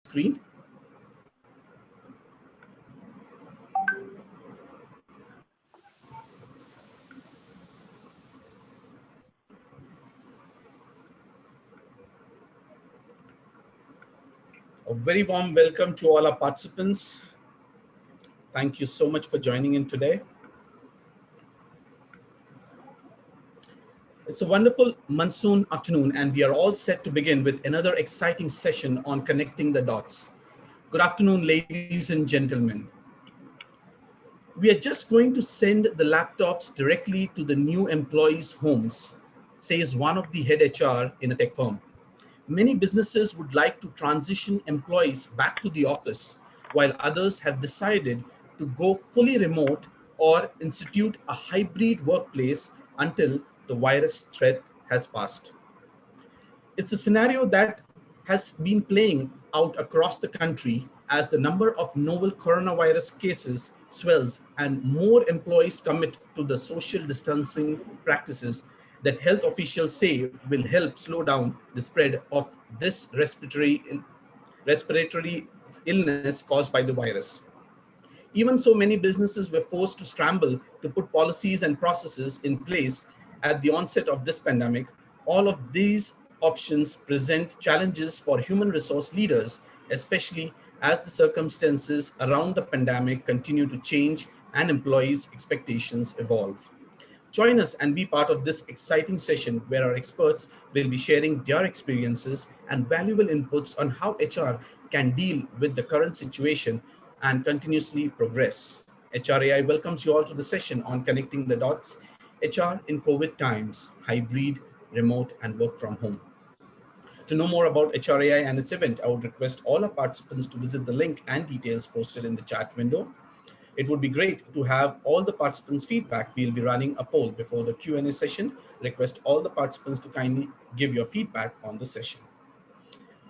screen. A very warm welcome to all our participants. Thank you so much for joining in today. It's a wonderful monsoon afternoon, and we are all set to begin with another exciting session on connecting the dots. Good afternoon, ladies and gentlemen. We are just going to send the laptops directly to the new employees' homes, says one of the head HR in a tech firm. Many businesses would like to transition employees back to the office, while others have decided to go fully remote or institute a hybrid workplace until the virus threat has passed. It's a scenario that has been playing out across the country as the number of novel coronavirus cases swells and more employees commit to the social distancing practices that health officials say will help slow down the spread of this respiratory illness caused by the virus. Even so, many businesses were forced to scramble to put policies and processes in place at the onset of this pandemic. All of these options present challenges for human resource leaders, especially as the circumstances around the pandemic continue to change and employees' expectations evolve. Join us and be part of this exciting session where our experts will be sharing their experiences and valuable inputs on how HR can deal with the current situation and continuously progress. HRAI welcomes you all to the session on connecting the dots, HR in COVID times, hybrid, remote, and work from home. To know more about HRAI and its event, I would request all our participants to visit the link and details posted in the chat window. It would be great to have all the participants' feedback. We'll be running a poll before the Q&A session. Request all the participants to kindly give your feedback on the session.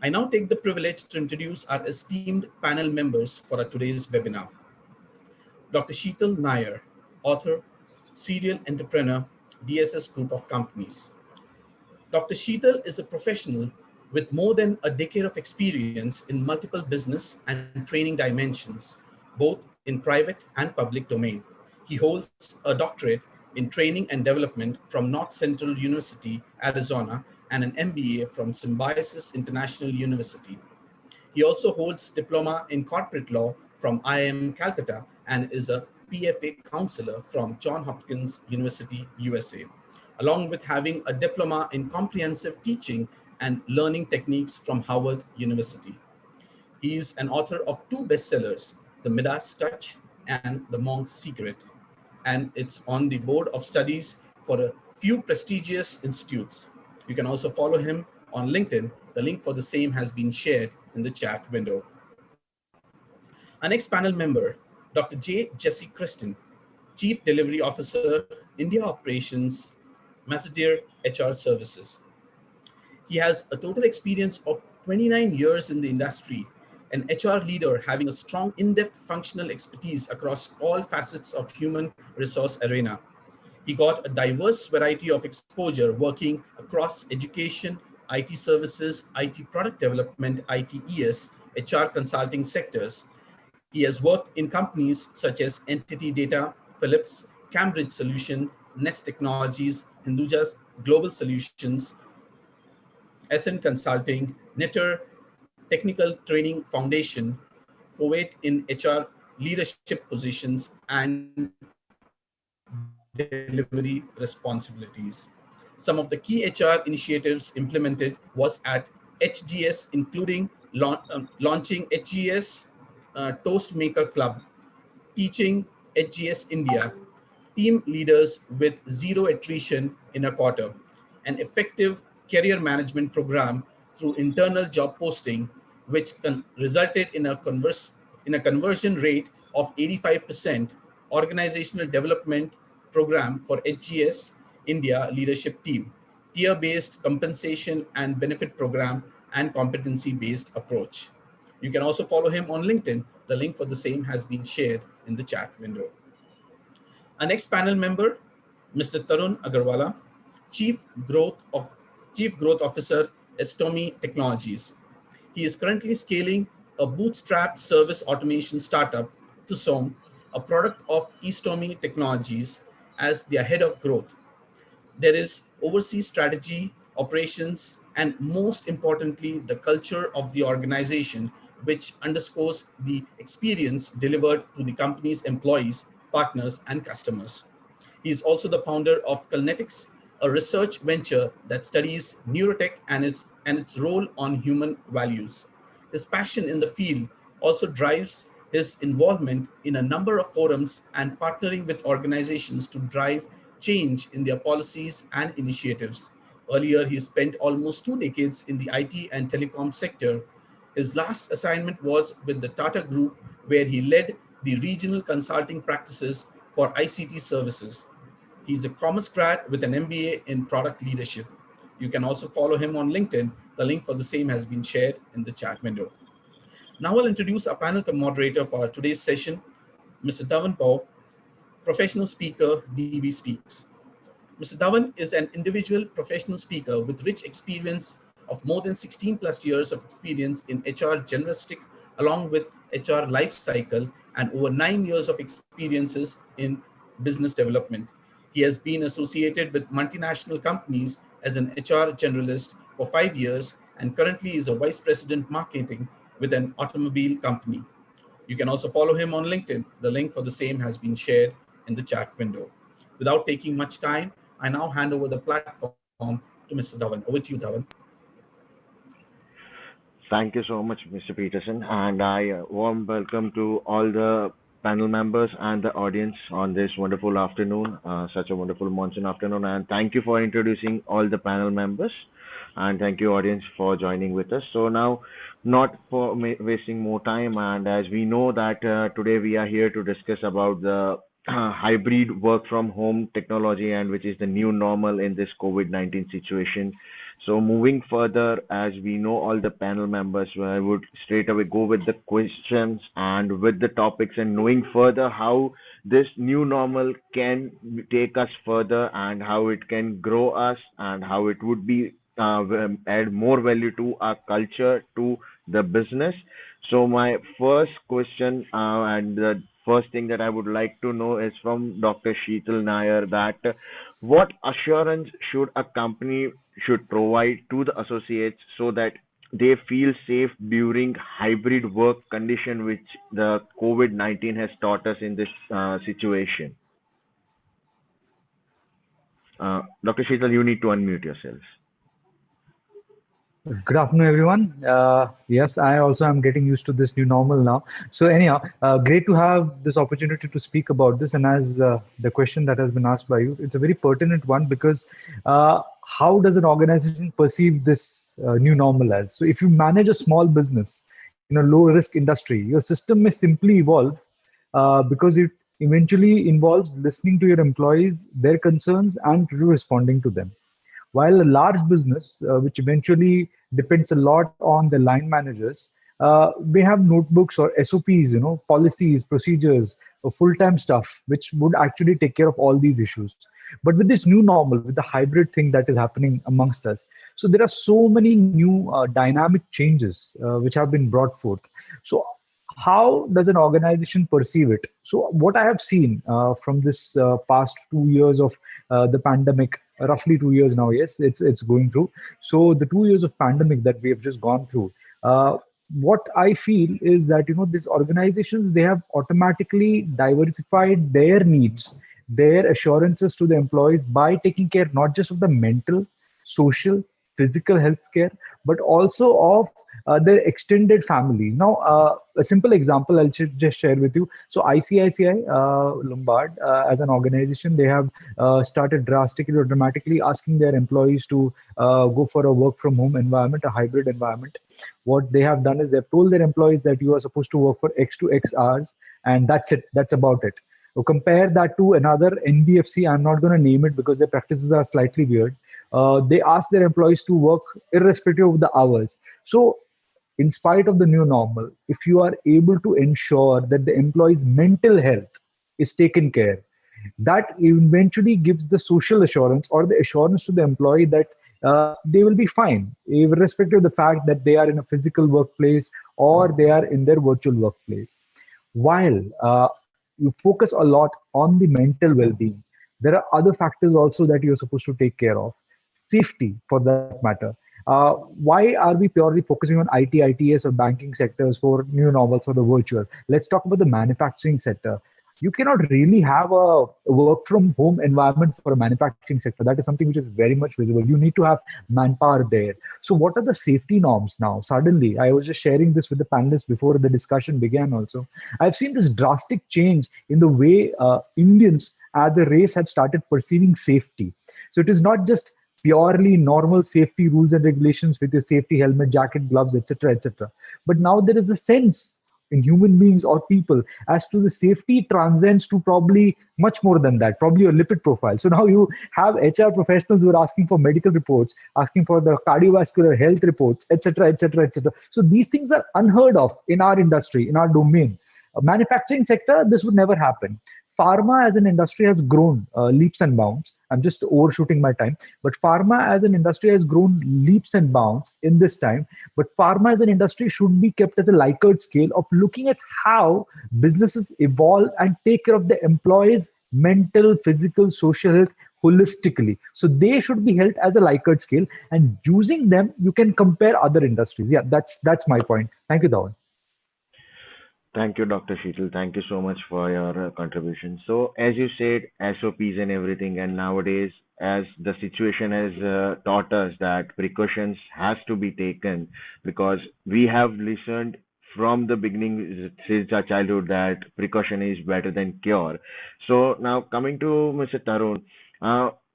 I now take the privilege to introduce our esteemed panel members for today's webinar. Dr. Sheetal Nair, author, serial entrepreneur, DSS Group of Companies. Dr. Sheetal is a professional with more than a decade of experience in multiple business and training dimensions, both in private and public domain. He holds a doctorate in training and development from North Central University, Arizona, and an MBA from Symbiosis International University. He also holds diploma in corporate law from IIM Calcutta and is a PFA counselor from Johns Hopkins University, USA, along with having a diploma in comprehensive teaching and learning techniques from Howard University. He is an author of two bestsellers, The Midas Touch and The Monk's Secret, and it's on the board of studies for a few prestigious institutes. You can also follow him on LinkedIn. The link for the same has been shared in the chat window. Our next panel member, Dr. Jesse Kristen, Chief Delivery Officer, India Operations, Massader HR Services. He has a total experience of 29 years in the industry, an HR leader having a strong in-depth functional expertise across all facets of human resource arena. He got a diverse variety of exposure working across education, IT services, IT product development, ITES, HR consulting sectors. He has worked in companies such as Entity Data, Philips, Cambridge Solution, Nest Technologies, Hinduja Global Solutions, SN Consulting, Netter Technical Training Foundation, Kuwait in HR leadership positions, and delivery responsibilities. Some of the key HR initiatives implemented was at HGS, including launching HGS Toastmaker Club, teaching HGS India, team leaders with zero attrition in a quarter, an effective career management program through internal job posting, which resulted in a conversion rate of 85%, organizational development program for HGS India leadership team, tier-based compensation and benefit program, and competency-based approach. You can also follow him on LinkedIn. The link for the same has been shared in the chat window. Our next panel member, Mr. Tarun Agarwala, Chief Growth Officer, Estomi Technologies. He is currently scaling a bootstrapped service automation startup, Tucson, a product of Eastomi Technologies, as their head of growth. There is overseas strategy, operations, and most importantly, the culture of the organization, which underscores the experience delivered to the company's employees, partners, and customers. He is also the founder of Calnetics, a research venture that studies neurotech and its role on human values. His passion in the field also drives his involvement in a number of forums and partnering with organizations to drive change in their policies and initiatives. Earlier, he spent almost 2 decades in the IT and telecom sector. His last assignment was with the Tata Group, where he led the regional consulting practices for ICT services. He's a commerce grad with an MBA in product leadership. You can also follow him on LinkedIn. The link for the same has been shared in the chat window. Now I'll introduce our panel moderator for today's session, Mr. Dhawan Paul, professional speaker, DB Speaks. Mr. Dhawan is an individual professional speaker with rich experience of more than 16 plus years of experience in HR generalistic, along with HR life cycle, and over 9 years of experiences in business development. He has been associated with multinational companies as an HR generalist for 5 years and currently is a vice president marketing with an automobile company. You can also follow him on LinkedIn. The link for the same has been shared in the chat window. Without taking much time, I now hand over the platform to Mr. Dhawan. Over to you, Dhawan. Thank you so much, Mr. Peterson, and I warm welcome to all the panel members and the audience on this wonderful afternoon, such a wonderful monsoon afternoon. And thank you for introducing all the panel members, and thank you, audience, for joining with us. So now, not for wasting more time, and as we know that today we are here to discuss about the hybrid work from home technology, and which is the new normal in this COVID-19 situation. So moving further, as we know all the panel members, I would straight away go with the questions and with the topics, and knowing further how this new normal can take us further and how it can grow us and how it would be add more value to our culture, to the business. So my first question and the first thing that I would like to know is from Dr. Sheetal Nair, that what assurance should a company should provide to the associates so that they feel safe during hybrid work condition, which the COVID-19 has taught us in this situation. Dr. Sheetal, you need to unmute yourselves. Good afternoon, everyone. Yes, I also am getting used to this new normal now. So anyhow, great to have this opportunity to speak about this. And as the question that has been asked by you, it's a very pertinent one, because how does an organization perceive this new normal as? So if you manage a small business in a low risk industry, your system may simply evolve because it eventually involves listening to your employees, their concerns, and responding to them. While a large business, which eventually depends a lot on the line managers, may have notebooks or SOPs, policies, procedures, full-time staff, which would actually take care of all these issues. But with this new normal, with the hybrid thing that is happening amongst us, so there are so many new dynamic changes which have been brought forth. So how does an organization perceive it? So what I have seen from this past 2 years of the pandemic, roughly 2 years now, yes, it's going through. So the 2 years of pandemic that we have just gone through, what I feel is that these organizations, they have automatically diversified their needs, their assurances to the employees by taking care not just of the mental, social, physical health care, but also of their extended families. Now, a simple example I'll just share with you. So ICICI Lombard, as an organization, they have started drastically or dramatically asking their employees to go for a work from home environment, a hybrid environment. What they have done is they've told their employees that you are supposed to work for X to X hours, and that's it. That's about it. So compare that to another NBFC. I'm not going to name it because their practices are slightly weird. They ask their employees to work irrespective of the hours. So in spite of the new normal, if you are able to ensure that the employee's mental health is taken care, that eventually gives the social assurance or the assurance to the employee that they will be fine, irrespective of the fact that they are in a physical workplace or they are in their virtual workplace. While you focus a lot on the mental well-being, there are other factors also that you're supposed to take care of. Safety, for that matter. Why are we purely focusing on IT, ITS, or banking sectors for new novels or the virtual? Let's talk about the manufacturing sector. You cannot really have a work from home environment for a manufacturing sector. That is something which is very much visible. You need to have manpower there. So what are the safety norms now? Suddenly, I was just sharing this with the panelists before the discussion began also. I've seen this drastic change in the way Indians as a race have started perceiving safety. So it is not just purely normal safety rules and regulations with your safety helmet, jacket, gloves, etc., etc. But now there is a sense in human beings or people as to the safety transcends to probably much more than that, probably your lipid profile. So now you have HR professionals who are asking for medical reports, asking for the cardiovascular health reports, etc., etc., etc. So these things are unheard of in our industry, in our domain. Manufacturing sector, this would never happen. Pharma as an industry has grown leaps and bounds. I'm just overshooting my time, but pharma as an industry has grown leaps and bounds in this time. But pharma as an industry should be kept at a Likert scale of looking at how businesses evolve and take care of the employees' mental, physical, social health holistically. So they should be held as a Likert scale, and using them, you can compare other industries. Yeah, that's my point. Thank you, Dhawan. Thank you, Dr. Sheetal. Thank you so much for your contribution. So, as you said, SOPs and everything, and nowadays, as the situation has taught us that precautions has to be taken because we have listened from the beginning since our childhood that precaution is better than cure. So now coming to Mr. Tarun,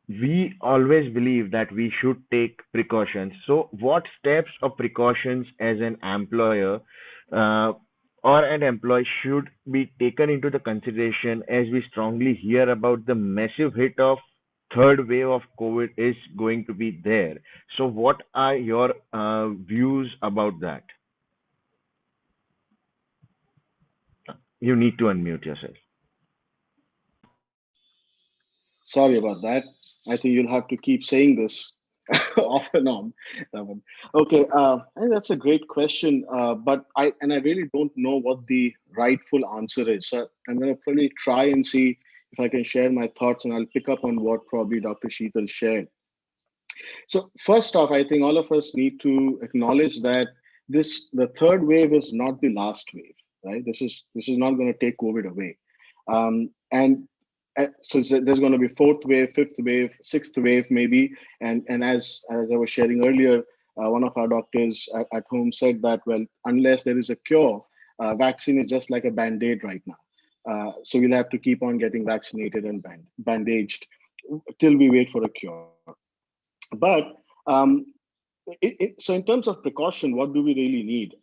we always believe that we should take precautions. So, what steps or precautions as an employer? Uh, or an employee should be taken into the consideration as we strongly hear about the massive hit of third wave of COVID is going to be there. So, what are your views about that? You need to unmute yourself. Sorry about that. I think you'll have to keep saying this off and on. That one. Okay, I think that's a great question, but I really don't know what the rightful answer is. So I'm going to probably try and see if I can share my thoughts, and I'll pick up on what probably Dr. Sheetal shared. So first off, I think all of us need to acknowledge that the third wave is not the last wave, right? This is not going to take COVID away, and so there's going to be fourth wave, fifth wave, sixth wave, maybe. And as I was sharing earlier, one of our doctors at home said that, well, unless there is a cure, vaccine is just like a band-aid right now. So we'll have to keep on getting vaccinated and bandaged till we wait for a cure. But um, so in terms of precaution, what do we really need?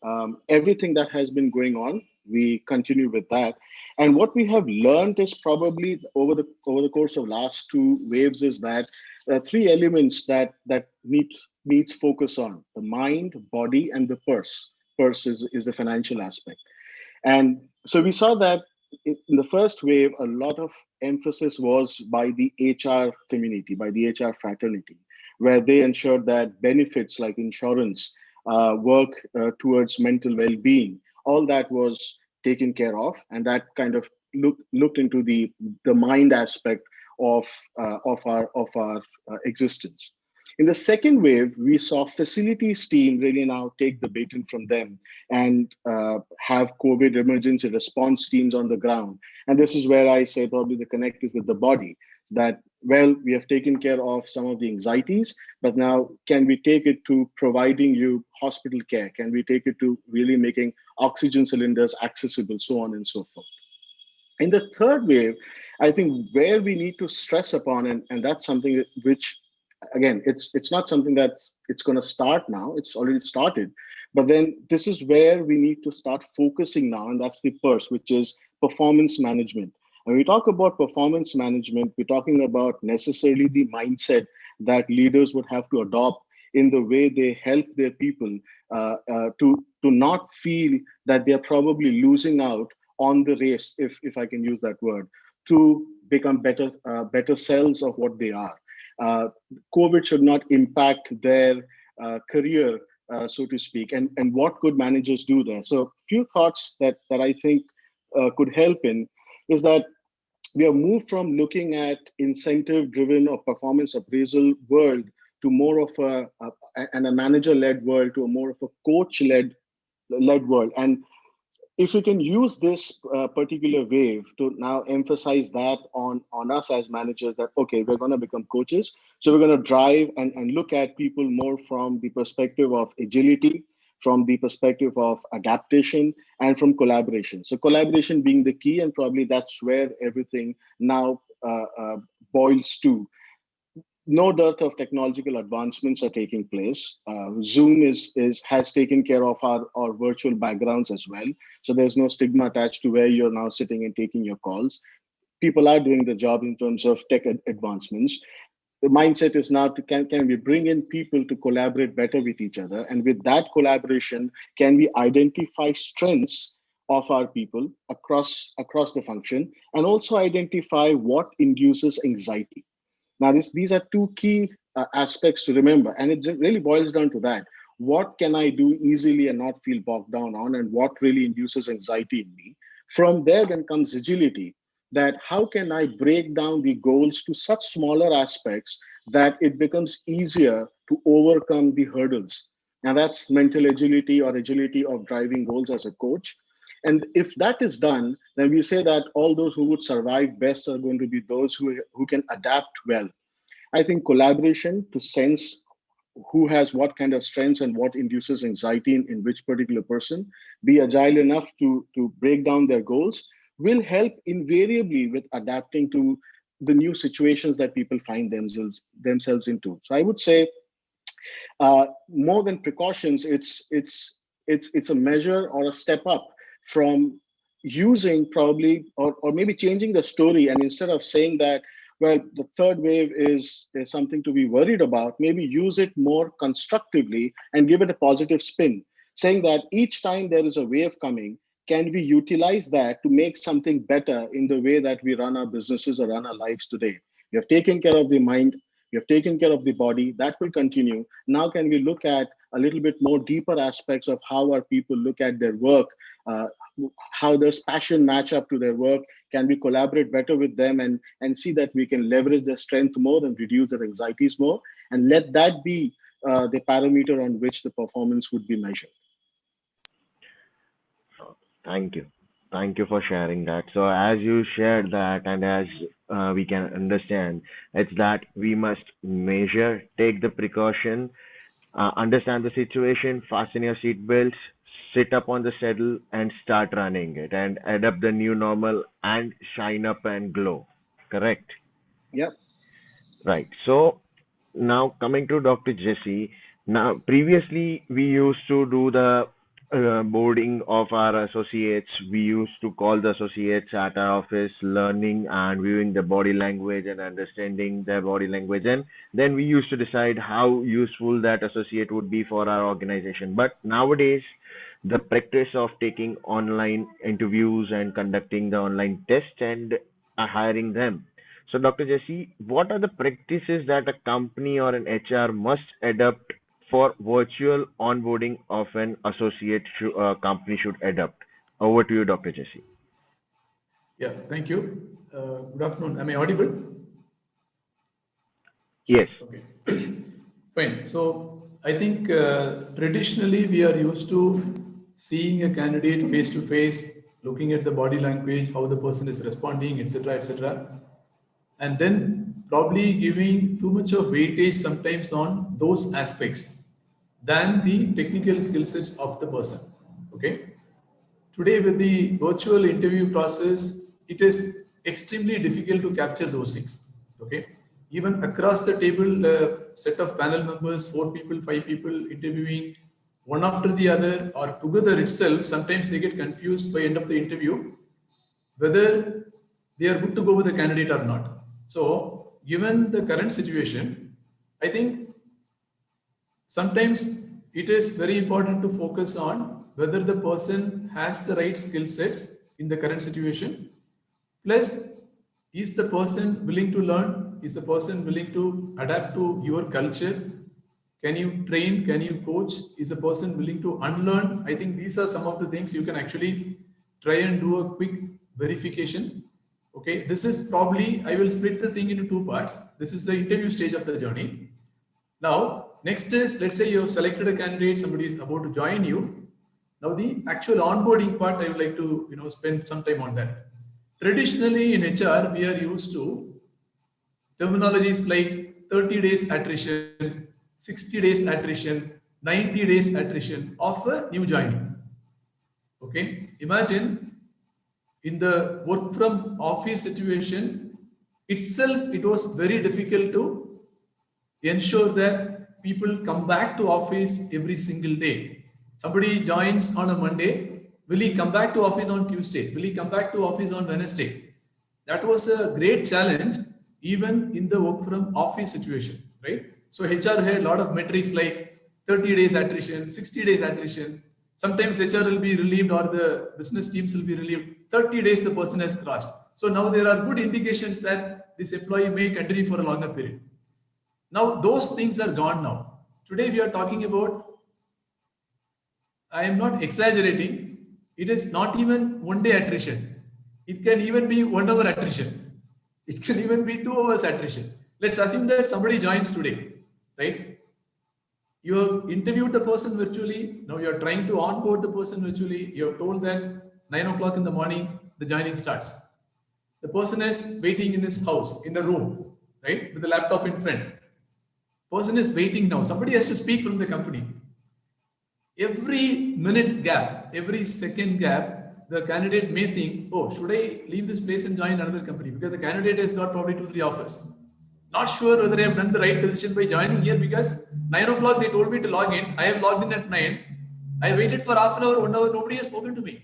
Everything that has been going on, we continue with that. And what we have learned is probably over the course of last two waves is that three elements that needs focus on: the mind, body, and the purse. Purse is the financial aspect. And so we saw that in the first wave, a lot of emphasis was by the HR community, by the HR fraternity, where they ensured that benefits like insurance, work towards mental well-being, all that was taken care of, and that kind of looked into the mind aspect of our existence. In the second wave, we saw facilities team really now take the baton from them and have COVID emergency response teams on the ground. And this is where I say probably the connect is with the body. That, well, we have taken care of some of the anxieties, but now can we take it to providing you hospital care? Can we take it to really making oxygen cylinders accessible, so on and so forth? In the third wave, I think where we need to stress upon, and that's something which, again, it's not something that it's going to start now, it's already started, but then this is where we need to start focusing now, and that's the purse, which is performance management. When we talk about performance management, we're talking about necessarily the mindset that leaders would have to adopt in the way they help their people to not feel that they're probably losing out on the race, if I can use that word, to become better selves of what they are. COVID should not impact their career, so to speak, and what could managers do there? So few thoughts that I think could help in is that we have moved from looking at incentive driven or performance appraisal world to more of a manager led world to a more of a coach led world. And if we can use this particular wave to now emphasize that on us as managers, that okay, we're going to become coaches, so we're going to drive and look at people more from the perspective of agility, from the perspective of adaptation, and from collaboration. So collaboration being the key, and probably that's where everything now boils to. No dearth of technological advancements are taking place. Zoom has taken care of our virtual backgrounds as well. So there's no stigma attached to where you're now sitting and taking your calls. People are doing the job in terms of tech advancements. The mindset is now to can we bring in people to collaborate better with each other, and with that collaboration, can we identify strengths of our people across the function, and also identify what induces anxiety. Now, these are two key aspects to remember, and it really boils down to that. What can I do easily and not feel bogged down on, and what really induces anxiety in me? From there, then comes agility, that how can I break down the goals to such smaller aspects that it becomes easier to overcome the hurdles. And that's mental agility or agility of driving goals as a coach. And if that is done, then we say that all those who would survive best are going to be those who can adapt well. I think collaboration to sense who has what kind of strengths and what induces anxiety in which particular person, be agile enough to break down their goals, will help invariably with adapting to the new situations that people find themselves into. So I would say more than precautions, it's a measure or a step up from using probably or maybe changing the story, and instead of saying that, well, the third wave is something to be worried about, maybe use it more constructively and give it a positive spin, saying that each time there is a wave coming, can we utilize that to make something better in the way that we run our businesses or run our lives today? We have taken care of the mind, we have taken care of the body, that will continue. Now, can we look at a little bit more deeper aspects of how our people look at their work? How does passion match up to their work? Can we collaborate better with them and see that we can leverage their strength more and reduce their anxieties more? And let that be the parameter on which the performance would be measured. Thank you. Thank you for sharing that. So, as you shared that, and as we can understand, it's that we must measure, take the precaution, understand the situation, fasten your seat belts, sit up on the saddle, and start running it, and adapt the new normal and shine up and glow. Correct? Yep. Right. So, now coming to Dr. Jesse, now previously we used to do the boarding of our associates. We used to call the associates at our office, learning and viewing the body language and understanding their body language, and then we used to decide how useful that associate would be for our organization. But nowadays, the practice of taking online interviews and conducting the online tests and hiring them. So, Dr. Jesse, what are the practices that a company or an HR must adopt for virtual onboarding of an associate company should adopt? Over to you, Dr. Jesse. Yeah, thank you. Good afternoon. Am I audible? Yes. Okay. Fine. So I think traditionally we are used to seeing a candidate face to face, looking at the body language, how the person is responding, etc., etc., and then probably giving too much of weightage sometimes on those aspects than the technical skill sets of the person. Okay. Today, with the virtual interview process, it is extremely difficult to capture those things. Okay, even across the table, set of panel members, 4 people, 5 people interviewing one after the other or together itself, sometimes they get confused by end of the interview whether they are good to go with the candidate or not. So, given the current situation, I think sometimes it is very important to focus on whether the person has the right skill sets in the current situation, plus is the person willing to learn Is the person willing to adapt to your culture? Can you train? Can you coach? Is a person willing to unlearn? I think these are some of the things you can actually try and do a quick verification. Okay, this is probably, I will split the thing into two parts. This is the interview stage of the journey. Now, next is, let's say you have selected a candidate, somebody is about to join you. Now, the actual onboarding part, I would like to spend some time on that. Traditionally in HR, we are used to terminologies like 30 days attrition, 60 days attrition, 90 days attrition of a new joinee. Okay, imagine in the work from office situation itself, it was very difficult to ensure that people come back to office every single day. Somebody joins on a Monday, will he come back to office on Tuesday? Will he come back to office on Wednesday? That was a great challenge even in the work from office situation, right? So HR had a lot of metrics like 30 days attrition, 60 days attrition. Sometimes HR will be relieved or the business teams will be relieved. 30 days the person has crossed. So now there are good indications that this employee may continue for a longer period. Now those things are gone now. Today we are talking about, I am not exaggerating, it is not even 1 day attrition. It can even be 1 hour attrition. It can even be 2 hours attrition. Let's assume that somebody joins today, right? You have interviewed the person virtually. Now you are trying to onboard the person virtually. You are told that 9 o'clock in the morning, the joining starts. The person is waiting in his house, in the room, right? With the laptop in front. Person is waiting now. Somebody has to speak from the company. Every minute gap, every second gap, the candidate may think, oh, should I leave this place and join another company? Because the candidate has got probably 2-3 offers. Not sure whether I have done the right decision by joining here, because 9 o'clock they told me to log in. I have logged in at 9. I waited for half an hour, 1 hour, nobody has spoken to me.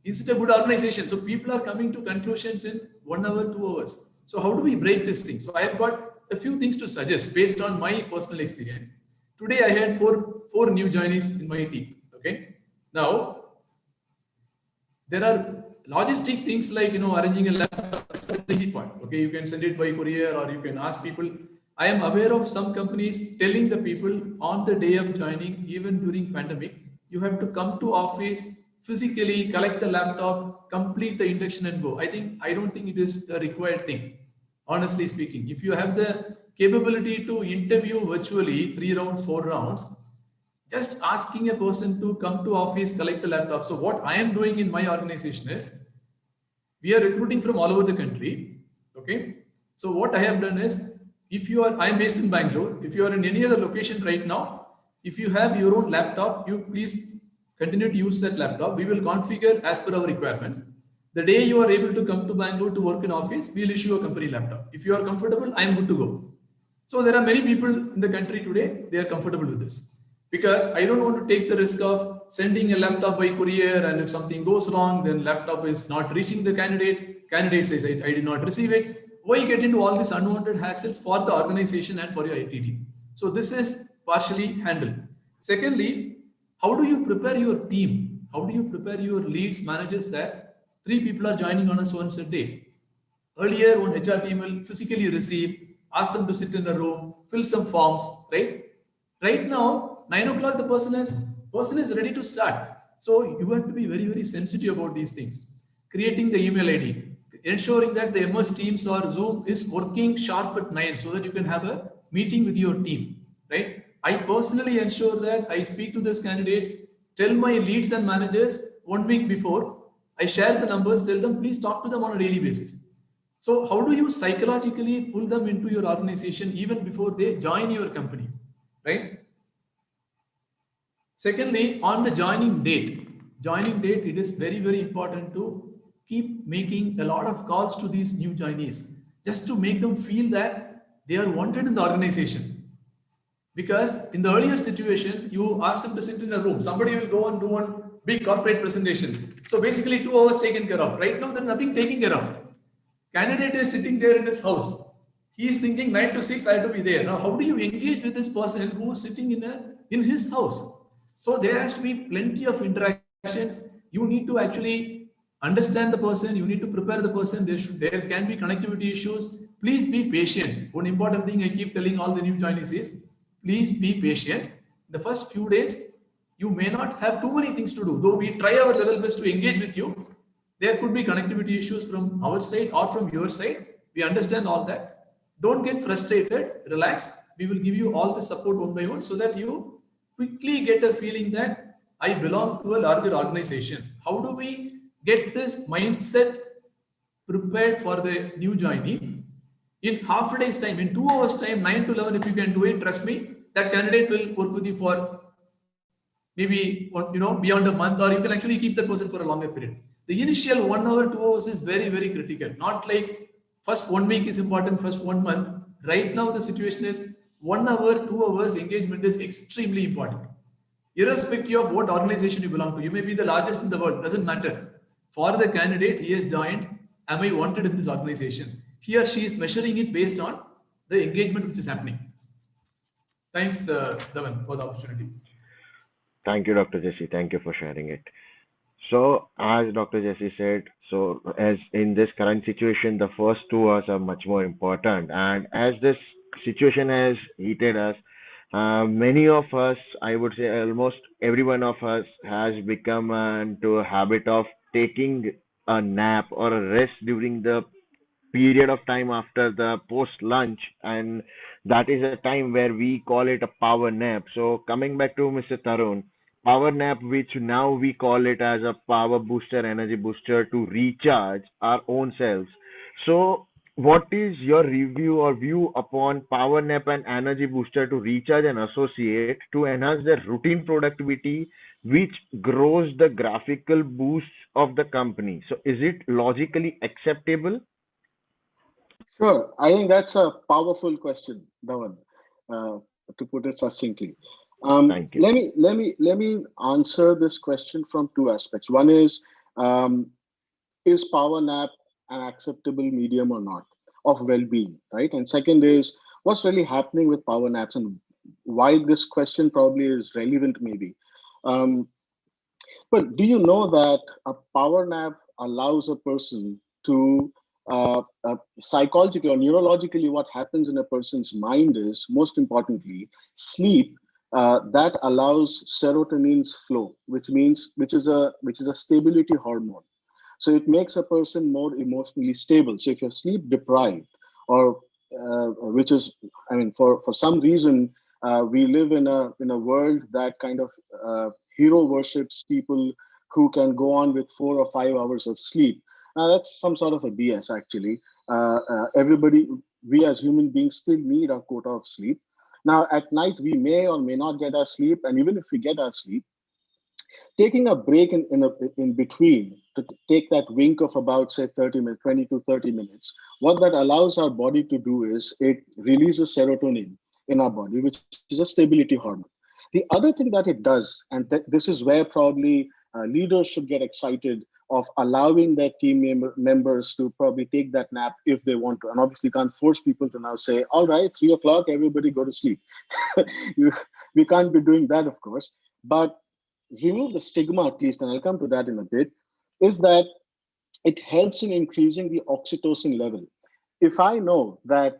Is it a good organization? So people are coming to conclusions in 1 hour, 2 hours. So how do we break this thing? So I have got a few things to suggest based on my personal experience. Today I had four new joinees in my team. Okay. Now there are logistic things like arranging a laptop. That's the easy part. Okay, you can send it by courier or you can ask people. I am aware of some companies telling the people on the day of joining, even during pandemic, you have to come to office physically, collect the laptop, complete the induction and go. I don't think it is a required thing. Honestly speaking, if you have the capability to interview virtually 3 rounds, 4 rounds, just asking a person to come to office, collect the laptop. So what I am doing in my organization is, we are recruiting from all over the country. Okay. So what I have done is, I am based in Bangalore. If you are in any other location right now, if you have your own laptop, you please continue to use that laptop. We will configure as per our requirements. The day you are able to come to Bangalore to work in office, we will issue a company laptop. If you are comfortable, I am good to go. So there are many people in the country today, they are comfortable with this. Because I don't want to take the risk of sending a laptop by courier, and if something goes wrong, then laptop is not reaching the candidate. Candidate says, I did not receive it. Why get into all these unwanted hassles for the organization and for your IT team? So this is partially handled. Secondly, how do you prepare your team? How do you prepare your leads, managers that 3 people are joining on us once a day? Earlier, one HR team will physically receive, ask them to sit in a room, fill some forms, right? Right now, 9 o'clock, the person is ready to start. So you have to be very, very sensitive about these things. Creating the email ID, ensuring that the MS Teams or Zoom is working sharp at 9 so that you can have a meeting with your team, right? I personally ensure that I speak to these candidates, tell my leads and managers 1 week before, I share the numbers, tell them, please talk to them on a daily basis. So how do you psychologically pull them into your organization even before they join your company, right? Secondly, on the joining date, it is very, very important to keep making a lot of calls to these new joinees just to make them feel that they are wanted in the organization. Because in the earlier situation, you ask them to sit in a room, somebody will go and do one big corporate presentation. So basically 2 hours taken care of. Right now, there's nothing taken care of. Candidate is sitting there in his house. He is thinking 9 to 6, I have to be there. Now, how do you engage with this person who is sitting in his house? So there has to be plenty of interactions. You need to actually understand the person. You need to prepare the person. There can be connectivity issues. please be patient. One important thing I keep telling all the new joinees is, please be patient. The first few days, you may not have too many things to do. Though we try our level best to engage with you, there could be connectivity issues from our side or from your side. We understand all that. Don't get frustrated. Relax. We will give you all the support one by one so that you quickly get a feeling that I belong to a larger organization. How do we get this mindset prepared for the new joinee? In half a day's time, in 2 hours' time, 9 to 11, if you can do it, trust me, that candidate will work with you for maybe beyond a month, or you can actually keep that person for a longer period. The initial 1 hour, 2 hours is very, very critical. Not like first 1 week is important, first 1 month. Right now, the situation is 1 hour, 2 hours engagement is extremely important. Irrespective of what organization you belong to, you may be the largest in the world, doesn't matter. For the candidate, he has joined, am I wanted in this organization? He or she is measuring it based on the engagement which is happening. Thanks, Dhawan, for the opportunity. Thank you, Dr. Jesse. Thank you for sharing it. So, as Dr. Jesse said, so as in this current situation, the first 2 hours are much more important. And as this situation has heated us, many of us, I would say almost every one of us, has become into a habit of taking a nap or a rest during the period of time after the post lunch, and that is a time where we call it a power nap. So coming back to Mr. Tarun, power nap, which now we call it as a power booster, energy booster to recharge our own selves. So what is your review or view upon power nap and energy booster to recharge and associate to enhance their routine productivity, which grows the graphical boosts of the company? So is it logically acceptable? Sure. I think that's a powerful question, Dhawan, uh, to put it succinctly. Thank you. Let me answer this question from two aspects. One um, is power nap an acceptable medium or not of well-being, right? And second is, what's really happening with power naps and why this question probably is relevant, maybe. Um, but do you know that a power nap allows a person to psychologically or neurologically, what happens in a person's mind is, most importantly, sleep that allows serotonin's flow, which is a stability hormone. So it makes a person more emotionally stable. So if you're sleep deprived, or which is, I mean, for some reason, we live in a world that kind of hero worships people who can go on with 4 or 5 hours of sleep. Now that's some sort of a BS, actually. Everybody, we as human beings still need our quota of sleep. Now at night we may or may not get our sleep, and even if we get our sleep, taking a break in between to take that wink of about, say, 30 minutes, 20 to 30 minutes, what that allows our body to do is it releases serotonin in our body, which is a stability hormone. The other thing that it does, and this is where probably leaders should get excited of allowing their members to probably take that nap if they want to. And obviously can't force people to now say, all right, 3 o'clock, everybody go to sleep. you, we can't be doing that, of course. But remove the stigma, at least, and I'll come to that in a bit, is that it helps in increasing the oxytocin level. If I know that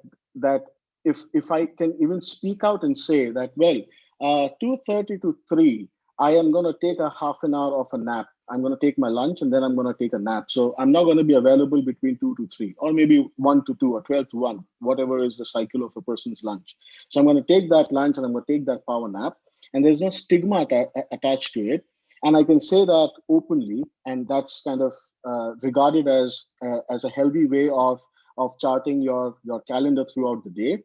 if I can even speak out and say that, well, 2:30 to 3, I am going to take a half an hour of a nap. I'm going to take my lunch and then I'm going to take a nap. So I'm not going to be available between 2 to 3, or maybe 1 to 2, or 12 to 1, whatever is the cycle of a person's lunch. So I'm going to take that lunch and I'm going to take that power nap, and there's no stigma attached to it. And I can say that openly, and that's kind of regarded as a healthy way of charting your calendar throughout the day.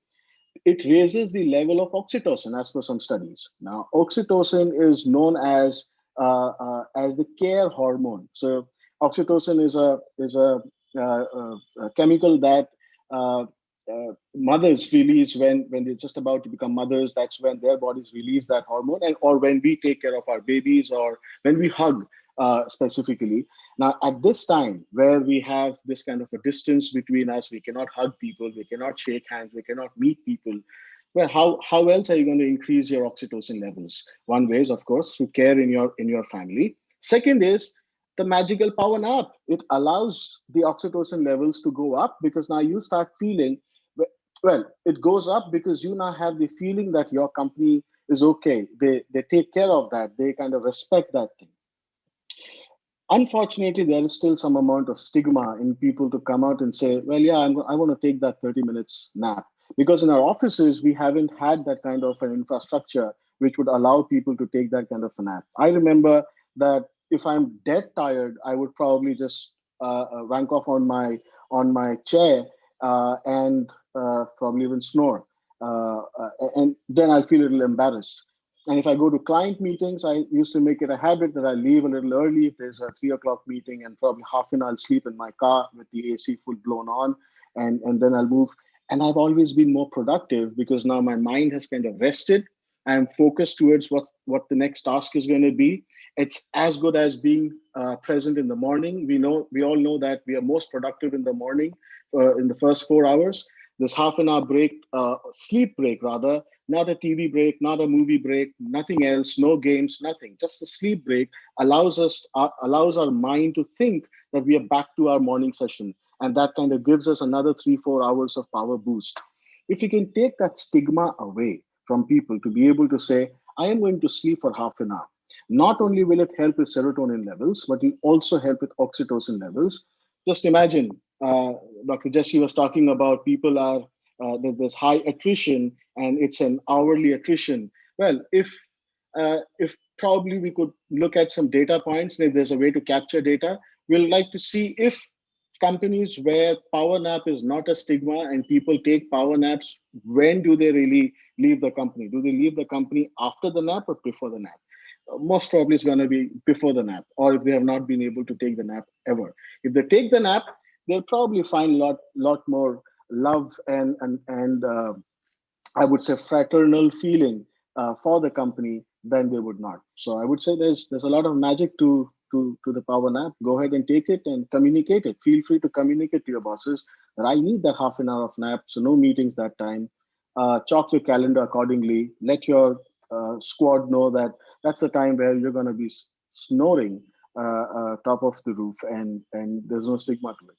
It raises the level of oxytocin as per some studies. Now, oxytocin is known as the care hormone. So, oxytocin is a chemical that uh, mothers release when they're just about to become mothers. That's when their bodies release that hormone, and or when we take care of our babies, or when we hug specifically. Now, at this time where we have this kind of a distance between us, we cannot hug people, we cannot shake hands, we cannot meet people. Well, how else are you going to increase your oxytocin levels? One way is, of course, through care in your family. Second is, the magical power nap. It allows the oxytocin levels to go up because now you start feeling, well, it goes up because you now have the feeling that your company is okay. They take care of that. They kind of respect that thing. Unfortunately, there is still some amount of stigma in people to come out and say, well, yeah, I want to take that 30 minutes nap. Because in our offices, we haven't had that kind of an infrastructure which would allow people to take that kind of a nap. I remember that if I'm dead tired, I would probably just wank off on my chair and probably even snore. And then I'll feel a little embarrassed. And if I go to client meetings, I used to make it a habit that I leave a little early. If there's a 3 o'clock meeting, and probably half an hour I'll sleep in my car with the AC full blown on, and then I'll move. And I've always been more productive because now my mind has kind of rested. I'm focused towards what the next task is going to be. It's as good as being present in the morning. We all know that we are most productive in the morning, in the first 4 hours. This half an hour break, sleep break rather, not a TV break, not a movie break, nothing else, no games, nothing. Just a sleep break allows our mind to think that we are back to our morning session, and that kind of gives us another 3-4 hours of power boost. If we can take that stigma away from people to be able to say, I am going to sleep for half an hour. Not only will it help with serotonin levels, but it will also help with oxytocin levels. Just imagine, Dr. Jesse was talking about people are there's high attrition and it's an hourly attrition. Well, if probably we could look at some data points, if there's a way to capture data, we'll like to see if companies where power nap is not a stigma and people take power naps, when do they really leave the company? Do they leave the company after the nap or before the nap? Most probably it's going to be before the nap, or if they have not been able to take the nap ever. If they take the nap, they'll probably find lot more love and I would say fraternal feeling for the company than they would not. So I would say there's a lot of magic to the power nap. Go ahead and take it and communicate it. Feel free to communicate to your bosses that I need that half an hour of nap, so no meetings that time. Chalk your calendar accordingly. Let your squad know that that's the time where you're going to be snoring top of the roof, and there's no stigma to it.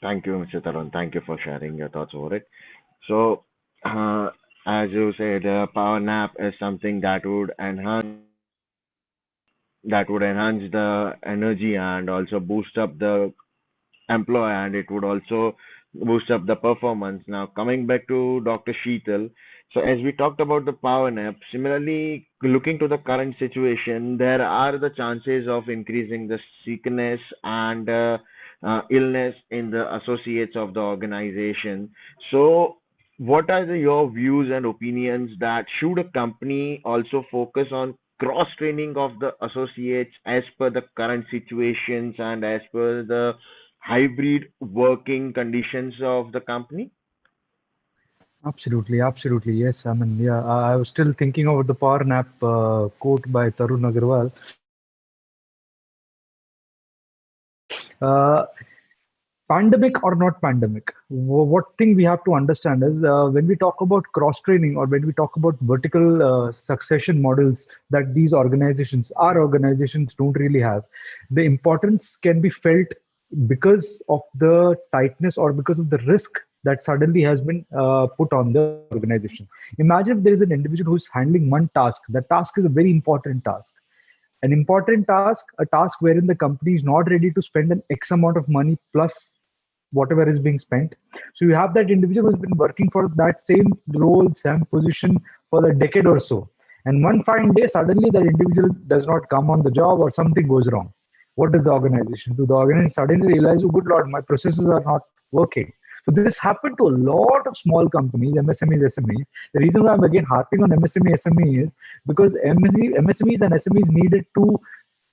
Thank you, Mr. Tarun. Thank you for sharing your thoughts over it. So, uh, as you said, power nap is something that would enhance the energy and also boost up the employee, and it would also boost up the performance. Now, coming back to Dr. Sheetal, so as we talked about the power nap, similarly, looking to the current situation, there are the chances of increasing the sickness and illness in the associates of the organization. So, what are your views and opinions that should a company also focus on cross training of the associates as per the current situations and as per the hybrid working conditions of the company? Absolutely, absolutely. Yes. I mean, yeah, I was still thinking about the power nap quote by Tarun Agarwal. Uh, Pandemic or not pandemic, what thing we have to understand is when we talk about cross training or when we talk about vertical succession models that these organizations, our organizations don't really have, the importance can be felt because of the tightness or because of the risk that suddenly has been put on the organization. Imagine if there is an individual who is handling one task. That task is a very important task, an important task, a task wherein the company is not ready to spend an X amount of money plus whatever is being spent. So you have that individual who's been working for that same role, same position for a decade or so. And one fine day, suddenly that individual does not come on the job or something goes wrong. What does the organization do? The organization suddenly realize, oh, good Lord, my processes are not working. So this happened to a lot of small companies, MSMEs, SMEs. The reason why I'm again harping on MSME, SME is because MSMEs and SMEs needed to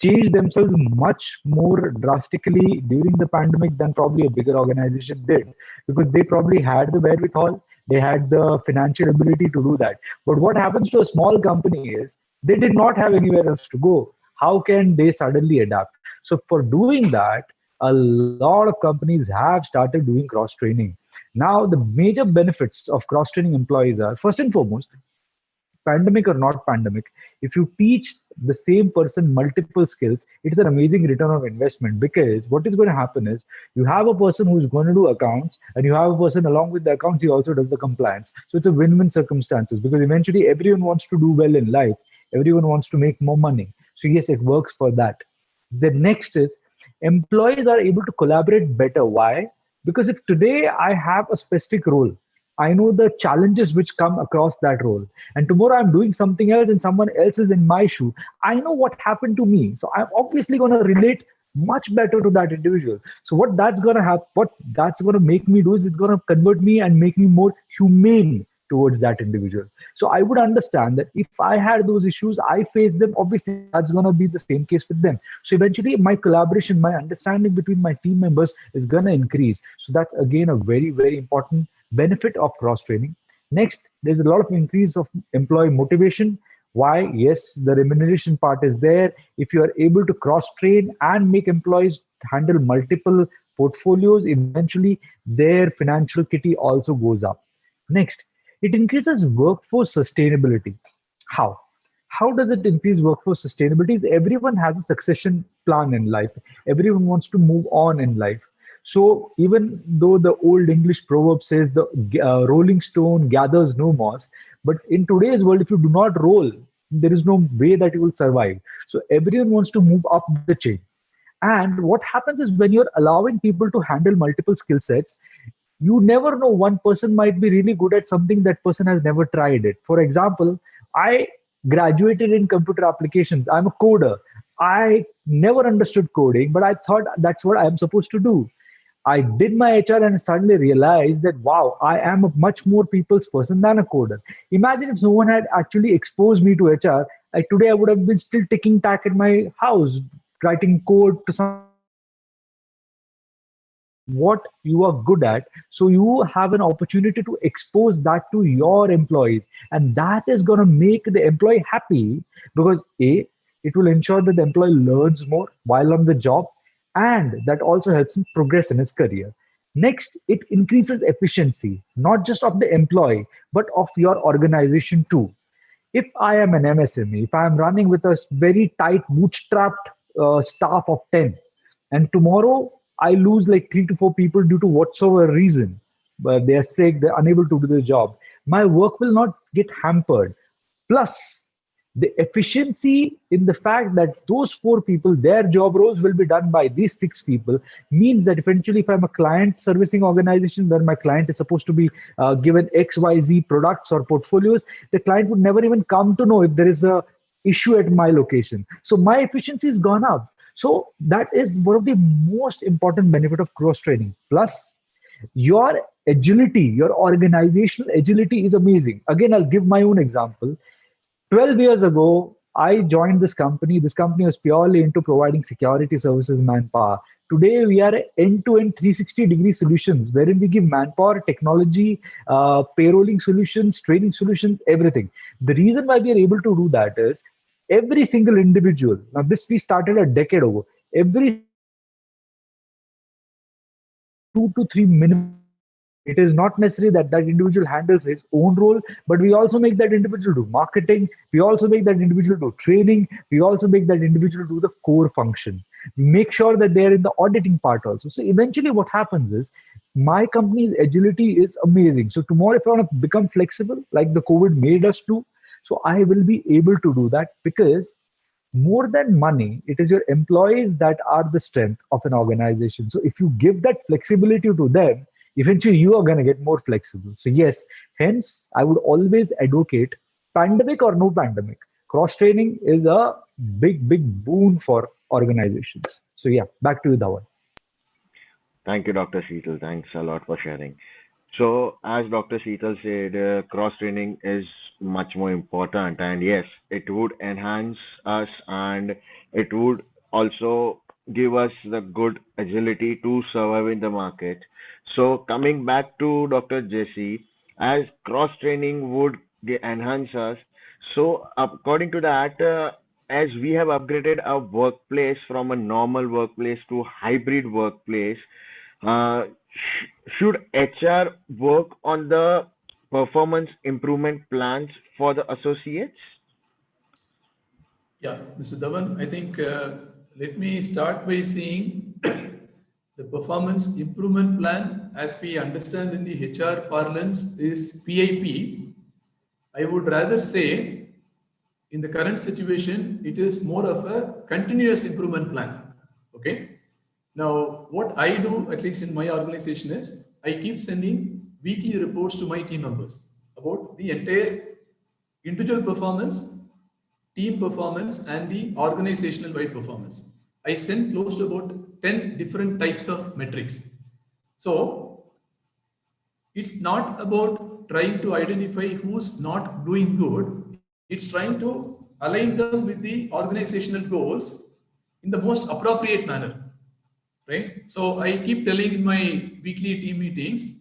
change themselves much more drastically during the pandemic than probably a bigger organization did, because they probably had the wherewithal, they had the financial ability to do that. But what happens to a small company is they did not have anywhere else to go. How can they suddenly adapt? So for doing that, a lot of companies have started doing cross training. Now the major benefits of cross training employees are, first and foremost, pandemic or not pandemic, if you teach the same person multiple skills, it is an amazing return of investment. Because what is going to happen is you have a person who's going to do accounts, and you have a person along with the accounts, he also does the compliance. So it's a win-win circumstances, because eventually everyone wants to do well in life, everyone wants to make more money. So yes, it works for that. The next is employees are able to collaborate better. Why? Because if today I have a specific role, I know the challenges which come across that role. And tomorrow I'm doing something else and someone else is in my shoe. I know what happened to me. So I'm obviously going to relate much better to that individual. So what that's going to make me do is it's going to convert me and make me more humane towards that individual. So I would understand that if I had those issues, I face them. Obviously, that's going to be the same case with them. So eventually, my collaboration, my understanding between my team members is going to increase. So that's again a very, very important benefit of cross training. Next, there's a lot of increase of employee motivation. Why? Yes, the remuneration part is there. If you are able to cross train and make employees handle multiple portfolios, eventually their financial kitty also goes up. Next, it increases workforce sustainability. How? How does it increase workforce sustainability? Everyone has a succession plan in life. Everyone wants to move on in life. So even though the old English proverb says the rolling stone gathers no moss, but in today's world, if you do not roll, there is no way that you will survive. So everyone wants to move up the chain. And what happens is when you're allowing people to handle multiple skill sets, you never know, one person might be really good at something, that person has never tried it. For example, I graduated in computer applications. I'm a coder. I never understood coding, but I thought that's what I'm supposed to do. I did my HR and suddenly realized that wow, I am a much more people's person than a coder. Imagine if someone had actually exposed me to HR, today I would have been still ticking tack at my house, writing code to someone else. So understand what you are good at, so you have an opportunity to expose that to your employees, and that is going to make the employee happy. Because a, it will ensure that the employee learns more while on the job, and that also helps him progress in his career. Next, it increases efficiency, not just of the employee, but of your organization too. If I am an MSME, if I am running with a very tight bootstrapped staff of 10, and tomorrow I lose like 3 to 4 people due to whatsoever reason, but they are sick, they're unable to do the job, my work will not get hampered. Plus, the efficiency in the fact that those 4 people, their job roles will be done by these 6 people, means that eventually, if I'm a client servicing organization where my client is supposed to be given XYZ products or portfolios, the client would never even come to know if there is a issue at my location. So my efficiency has gone up. So that is one of the most important benefit of cross training. Plus, your agility, your organizational agility is amazing. Again, I'll give my own example. 12 years ago, I joined this company. This company was purely into providing security services, manpower. Today, we are end-to-end 360-degree solutions, wherein we give manpower, technology, payrolling solutions, training solutions, everything. The reason why we are able to do that is every single individual. Now, this we started a decade ago. Every single individual handles 2 to 3 minimum roles. It is not necessary that that individual handles his own role, but we also make that individual do marketing. We also make that individual do training. We also make that individual do the core function. We make sure that they're in the auditing part also. So eventually, what happens is my company's agility is amazing. So tomorrow, if I want to become flexible, like the COVID made us do, so I will be able to do that. Because more than money, it is your employees that are the strength of an organization. So if you give that flexibility to them, eventually you are going to get more flexible. So yes, hence I would always advocate, pandemic or no pandemic, cross training is a big, big boon for organizations. So yeah, back to you, Dhawan. Thank you, Dr. Sheetal. Thanks a lot for sharing. So, as Dr. Sheetal said, cross training is much more important, and yes, it would enhance us and it would also give us the good agility to survive in the market. So, coming back to Dr. Jesse, as cross training would enhance us, so according to that, as we have upgraded our workplace from a normal workplace to hybrid workplace, should HR work on the performance improvement plans for the associates? Yeah, Mr. Dhawan, I think let me start by saying the performance improvement plan, as we understand in the HR parlance, is PIP. I would rather say, in the current situation, it is more of a continuous improvement plan. Okay. Now, what I do, at least in my organization, is I keep sending weekly reports to my team members about the entire individual performance, team performance, and the organizational wide performance. I send close to about 10 different types of metrics. So it's not about trying to identify who's not doing good. It's trying to align them with the organizational goals in the most appropriate manner, right? So I keep telling in my weekly team meetings,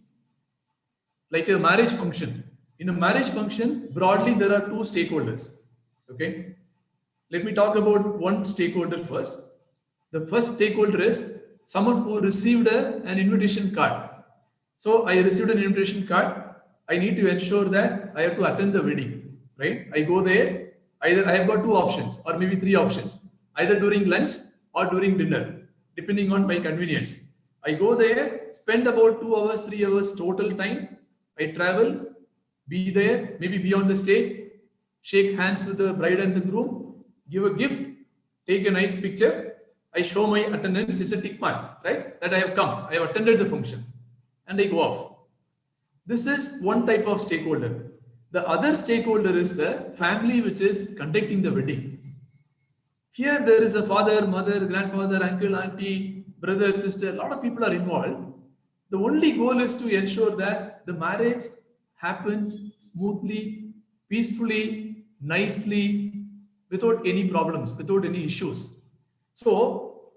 like a marriage function. In a marriage function, broadly, there are two stakeholders. Okay. Let me talk about one stakeholder first. The first stakeholder is someone who received an invitation card. So I received an invitation card. I need to ensure that I have to attend the wedding, right? I go there. Either I have got two options or maybe three options, either during lunch or during dinner, depending on my convenience. I go there, spend about 2 hours, 3 hours total time. I travel, be there, maybe be on the stage, shake hands with the bride and the groom, give a gift, take a nice picture. I show my attendance. It's a tick mark, right? That I have come, I have attended the function, and I go off. This is one type of stakeholder. The other stakeholder is the family which is conducting the wedding. Here there is a father, mother, grandfather, uncle, auntie, brother, sister, a lot of people are involved. The only goal is to ensure that the marriage happens smoothly, peacefully, nicely, without any problems, without any issues. So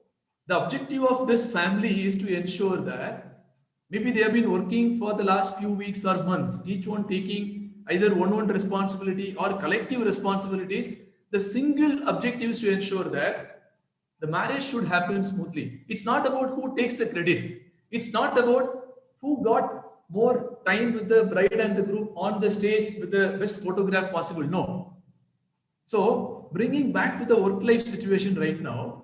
the objective of this family is to ensure that maybe they have been working for the last few weeks or months, each one taking either one responsibility or collective responsibilities. The single objective is to ensure that the marriage should happen smoothly. It's not about who takes the credit. It's not about who got more time with the bride and the groom on the stage with the best photograph possible. No. So bringing back to the work-life situation right now,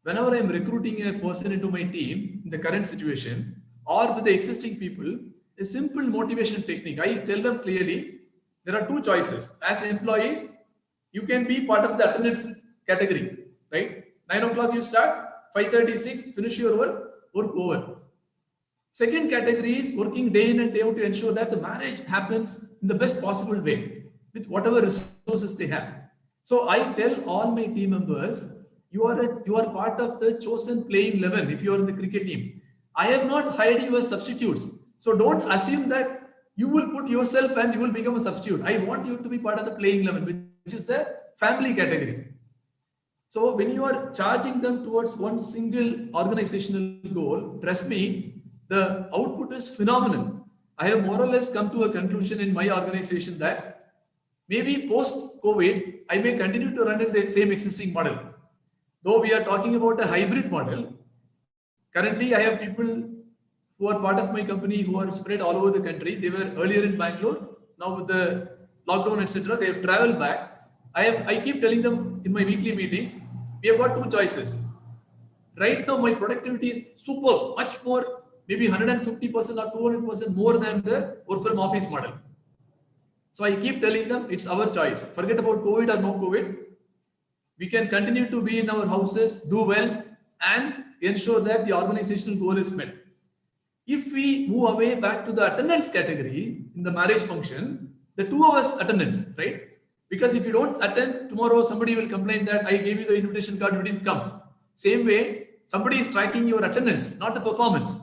whenever I'm recruiting a person into my team in the current situation or with the existing people, a simple motivation technique. I tell them clearly, there are two choices. As employees, you can be part of the attendance category, right? 9 o'clock you start, 5:36, finish your work over. Second category is working day in and day out to ensure that the marriage happens in the best possible way with whatever resources they have. So I tell all my team members, you are part of the chosen playing 11 if you are in the cricket team. I have not hired you as substitutes. So don't assume that you will put yourself and you will become a substitute. I want you to be part of the playing 11, which is the family category. So when you are charging them towards one single organizational goal, trust me, the output is phenomenal. I have more or less come to a conclusion in my organization that maybe post-COVID, I may continue to run in the same existing model. Though we are talking about a hybrid model, currently I have people who are part of my company who are spread all over the country. They were earlier in Bangalore. Now with the lockdown, etc., they have traveled back. I keep telling them in my weekly meetings, we have got two choices. Right now, my productivity is super, much more, maybe 150% or 200% more than the work from office model. So I keep telling them it's our choice. Forget about COVID or no COVID. We can continue to be in our houses, do well, and ensure that the organizational goal is met. If we move away back to the attendance category in the marriage function, the 2 hours attendance, right? Because if you don't attend, tomorrow somebody will complain that I gave you the invitation card, you didn't come. Same way, somebody is tracking your attendance, not the performance.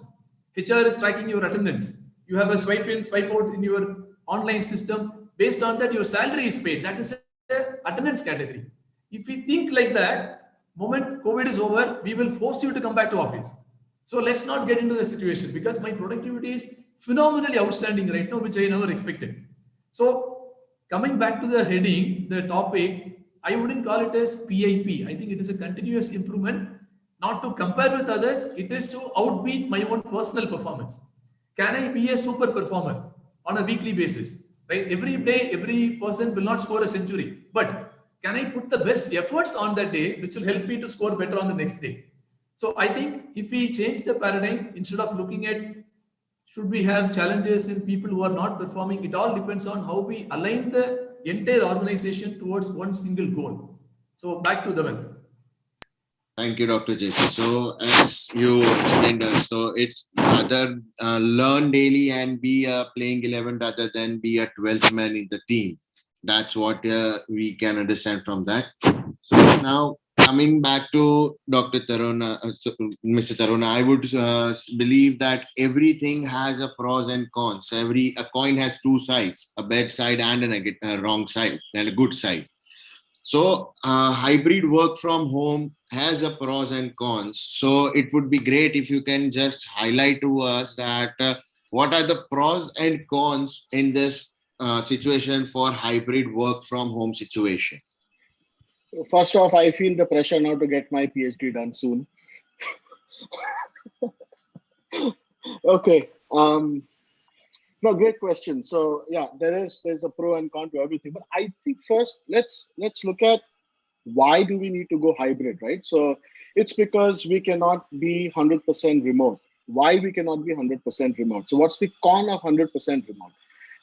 HR is tracking your attendance. You have a swipe in, swipe out in your online system. Based on that, your salary is paid. That is the attendance category. If we think like that, moment COVID is over, we will force you to come back to office. So let's not get into the situation because my productivity is phenomenally outstanding right now, which I never expected. So coming back to the heading, the topic, I wouldn't call it as PIP. I think it is a continuous improvement, not to compare with others. It is to outbeat my own personal performance. Can I be a super performer? on a weekly basis, right? Every day, every person will not score a century, but can I put the best efforts on that day, which will help me to score better on the next day? So I think if we change the paradigm, instead of looking at should we have challenges in people who are not performing, it all depends on how we align the entire organization towards one single goal. So back to Dhawan. Thank you, Dr. JC. So, as you explained us, so it's rather learn daily and be a playing 11 rather than be a 12th man in the team. That's what we can understand from that. So now coming back to Dr. Taruna, Mr. Taruna, I would believe that everything has a pros and cons. A coin has two sides, a bad side and a wrong side, and a good side. So hybrid work from home has a pros and cons. So it would be great if you can just highlight to us that what are the pros and cons in this situation for hybrid work from home situation. First off, I feel the pressure now to get my PhD done soon. Okay. No, great question. So yeah, there's a pro and con to everything. But I think first let's look at why do we need to go hybrid, right? So it's because we cannot be 100% remote. Why we cannot be 100% remote? So what's the con of 100% remote?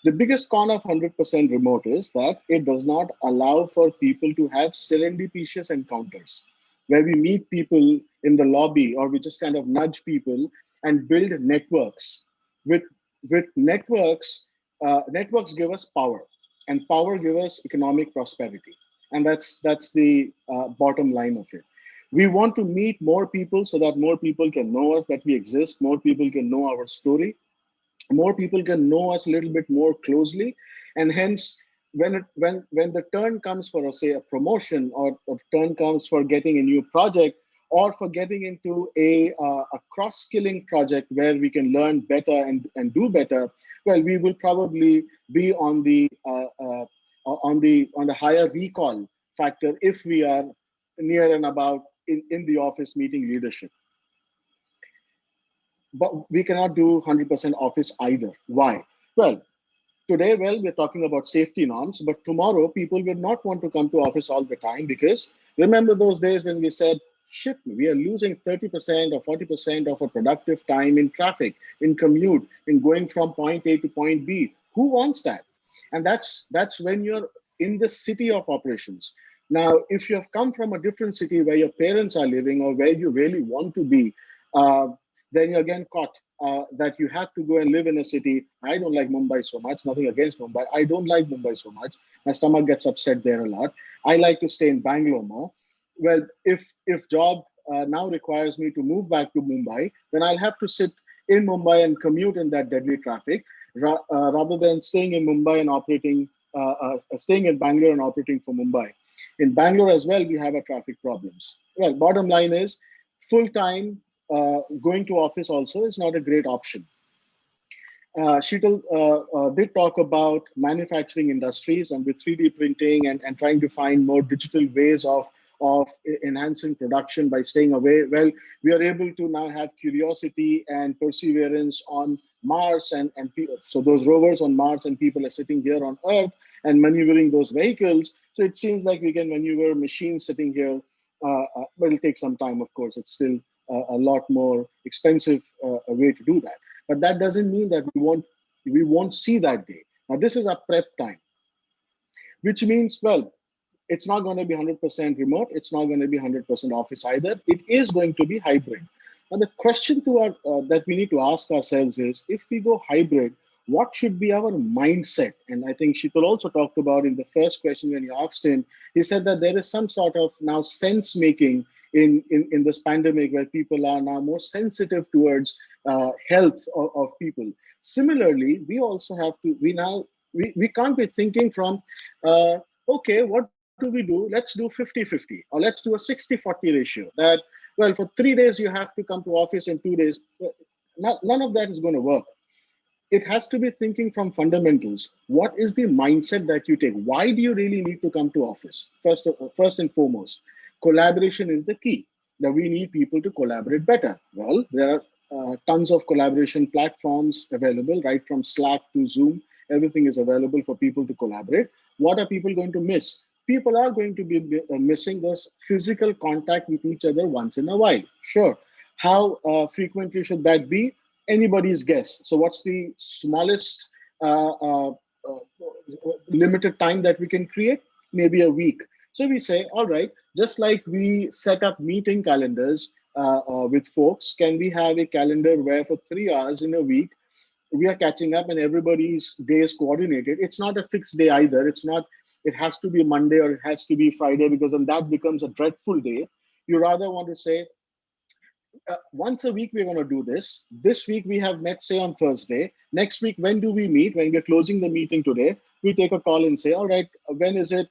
The biggest con of 100% remote is that it does not allow for people to have serendipitous encounters where we meet people in the lobby or we just kind of nudge people and build networks. With networks, networks give us power, and power give us economic prosperity, and that's the bottom line of it. We want to meet more people so that more people can know us, that we exist, more people can know our story, more people can know us a little bit more closely, and hence when the turn comes for say a promotion or turn comes for getting a new project or for getting into a cross-skilling project where we can learn better and do better, well, we will probably be on the higher recall factor if we are near and about in the office meeting leadership. But we cannot do 100% office either. Why? Well, today, we're talking about safety norms, but tomorrow people will not want to come to office all the time because remember those days when we said, shit, we are losing 30% or 40% of our productive time in traffic, in commute, in going from point A to point B. Who wants that? And that's when you're in the city of operations. Now, if you have come from a different city where your parents are living or where you really want to be, then you're again caught that you have to go and live in a city. I don't like Mumbai so much, nothing against Mumbai. I don't like Mumbai so much. My stomach gets upset there a lot. I like to stay in Bangalore more. Well, if job now requires me to move back to Mumbai, then I'll have to sit in Mumbai and commute in that deadly traffic rather than staying in Mumbai and staying in Bangalore and operating for Mumbai. In Bangalore as well, we have our traffic problems. Well, bottom line is full-time going to office also is not a great option. Sheetal did talk about manufacturing industries and with 3D printing and trying to find more digital ways of enhancing production by staying away. Well, we are able to now have curiosity and perseverance on Mars and so those rovers on Mars and people are sitting here on Earth and maneuvering those vehicles. So it seems like we can maneuver machines sitting here, but it'll take some time, of course. It's still a lot more expensive way to do that. But that doesn't mean that we won't see that day. Now, this is our prep time, which means, well, it's not going to be 100% remote. It's not going to be 100% office either. It is going to be hybrid. Now, the question that we need to ask ourselves is, if we go hybrid, what should be our mindset? And I think Sheetal also talked about in the first question when you asked him, he said that there is some sort of now sense making in this pandemic where people are now more sensitive towards health of people. Similarly, we also have to, we can't be thinking from, okay, what do we do? Let's do 50-50 or let's do a 60-40 ratio that, well, for 3 days you have to come to office and 2 days. None of that is going to work. It has to be thinking from fundamentals. What is the mindset that you take? Why do you really need to come to office? First and foremost, collaboration is the key. That we need people to collaborate better. Well, there are tons of collaboration platforms available, right from Slack to Zoom. Everything is available for people to collaborate. What are people going to miss? People are going to be missing this physical contact with each other once in a while. Sure. How frequently should that be? Anybody's guess. So, what's the smallest limited time that we can create? Maybe a week. So we say, all right, just like we set up meeting calendars with folks, can we have a calendar where for 3 hours in a week we are catching up and everybody's day is coordinated? It's not a fixed day either. It's not, it has to be Monday or it has to be Friday, because then that becomes a dreadful day. You rather want to say, once a week we're going to do this. This week we have met, say, on Thursday. Next week, when do we meet? When we're closing the meeting today, we take a call and say, all right, when is it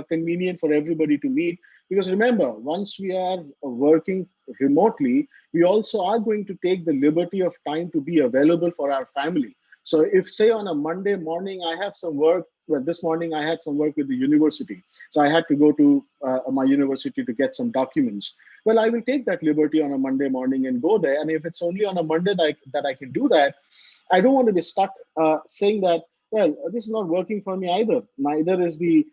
convenient for everybody to meet? Because remember, once we are working remotely, we also are going to take the liberty of time to be available for our family. So if, say, on a Monday morning I have some work, well, this morning I had some work with the university, so I had to go to my university to get some documents. Well, I will take that liberty on a Monday morning and go there. And if it's only on a Monday that I can do that, I don't want to be stuck saying that, well, this is not working for me either. Neither is the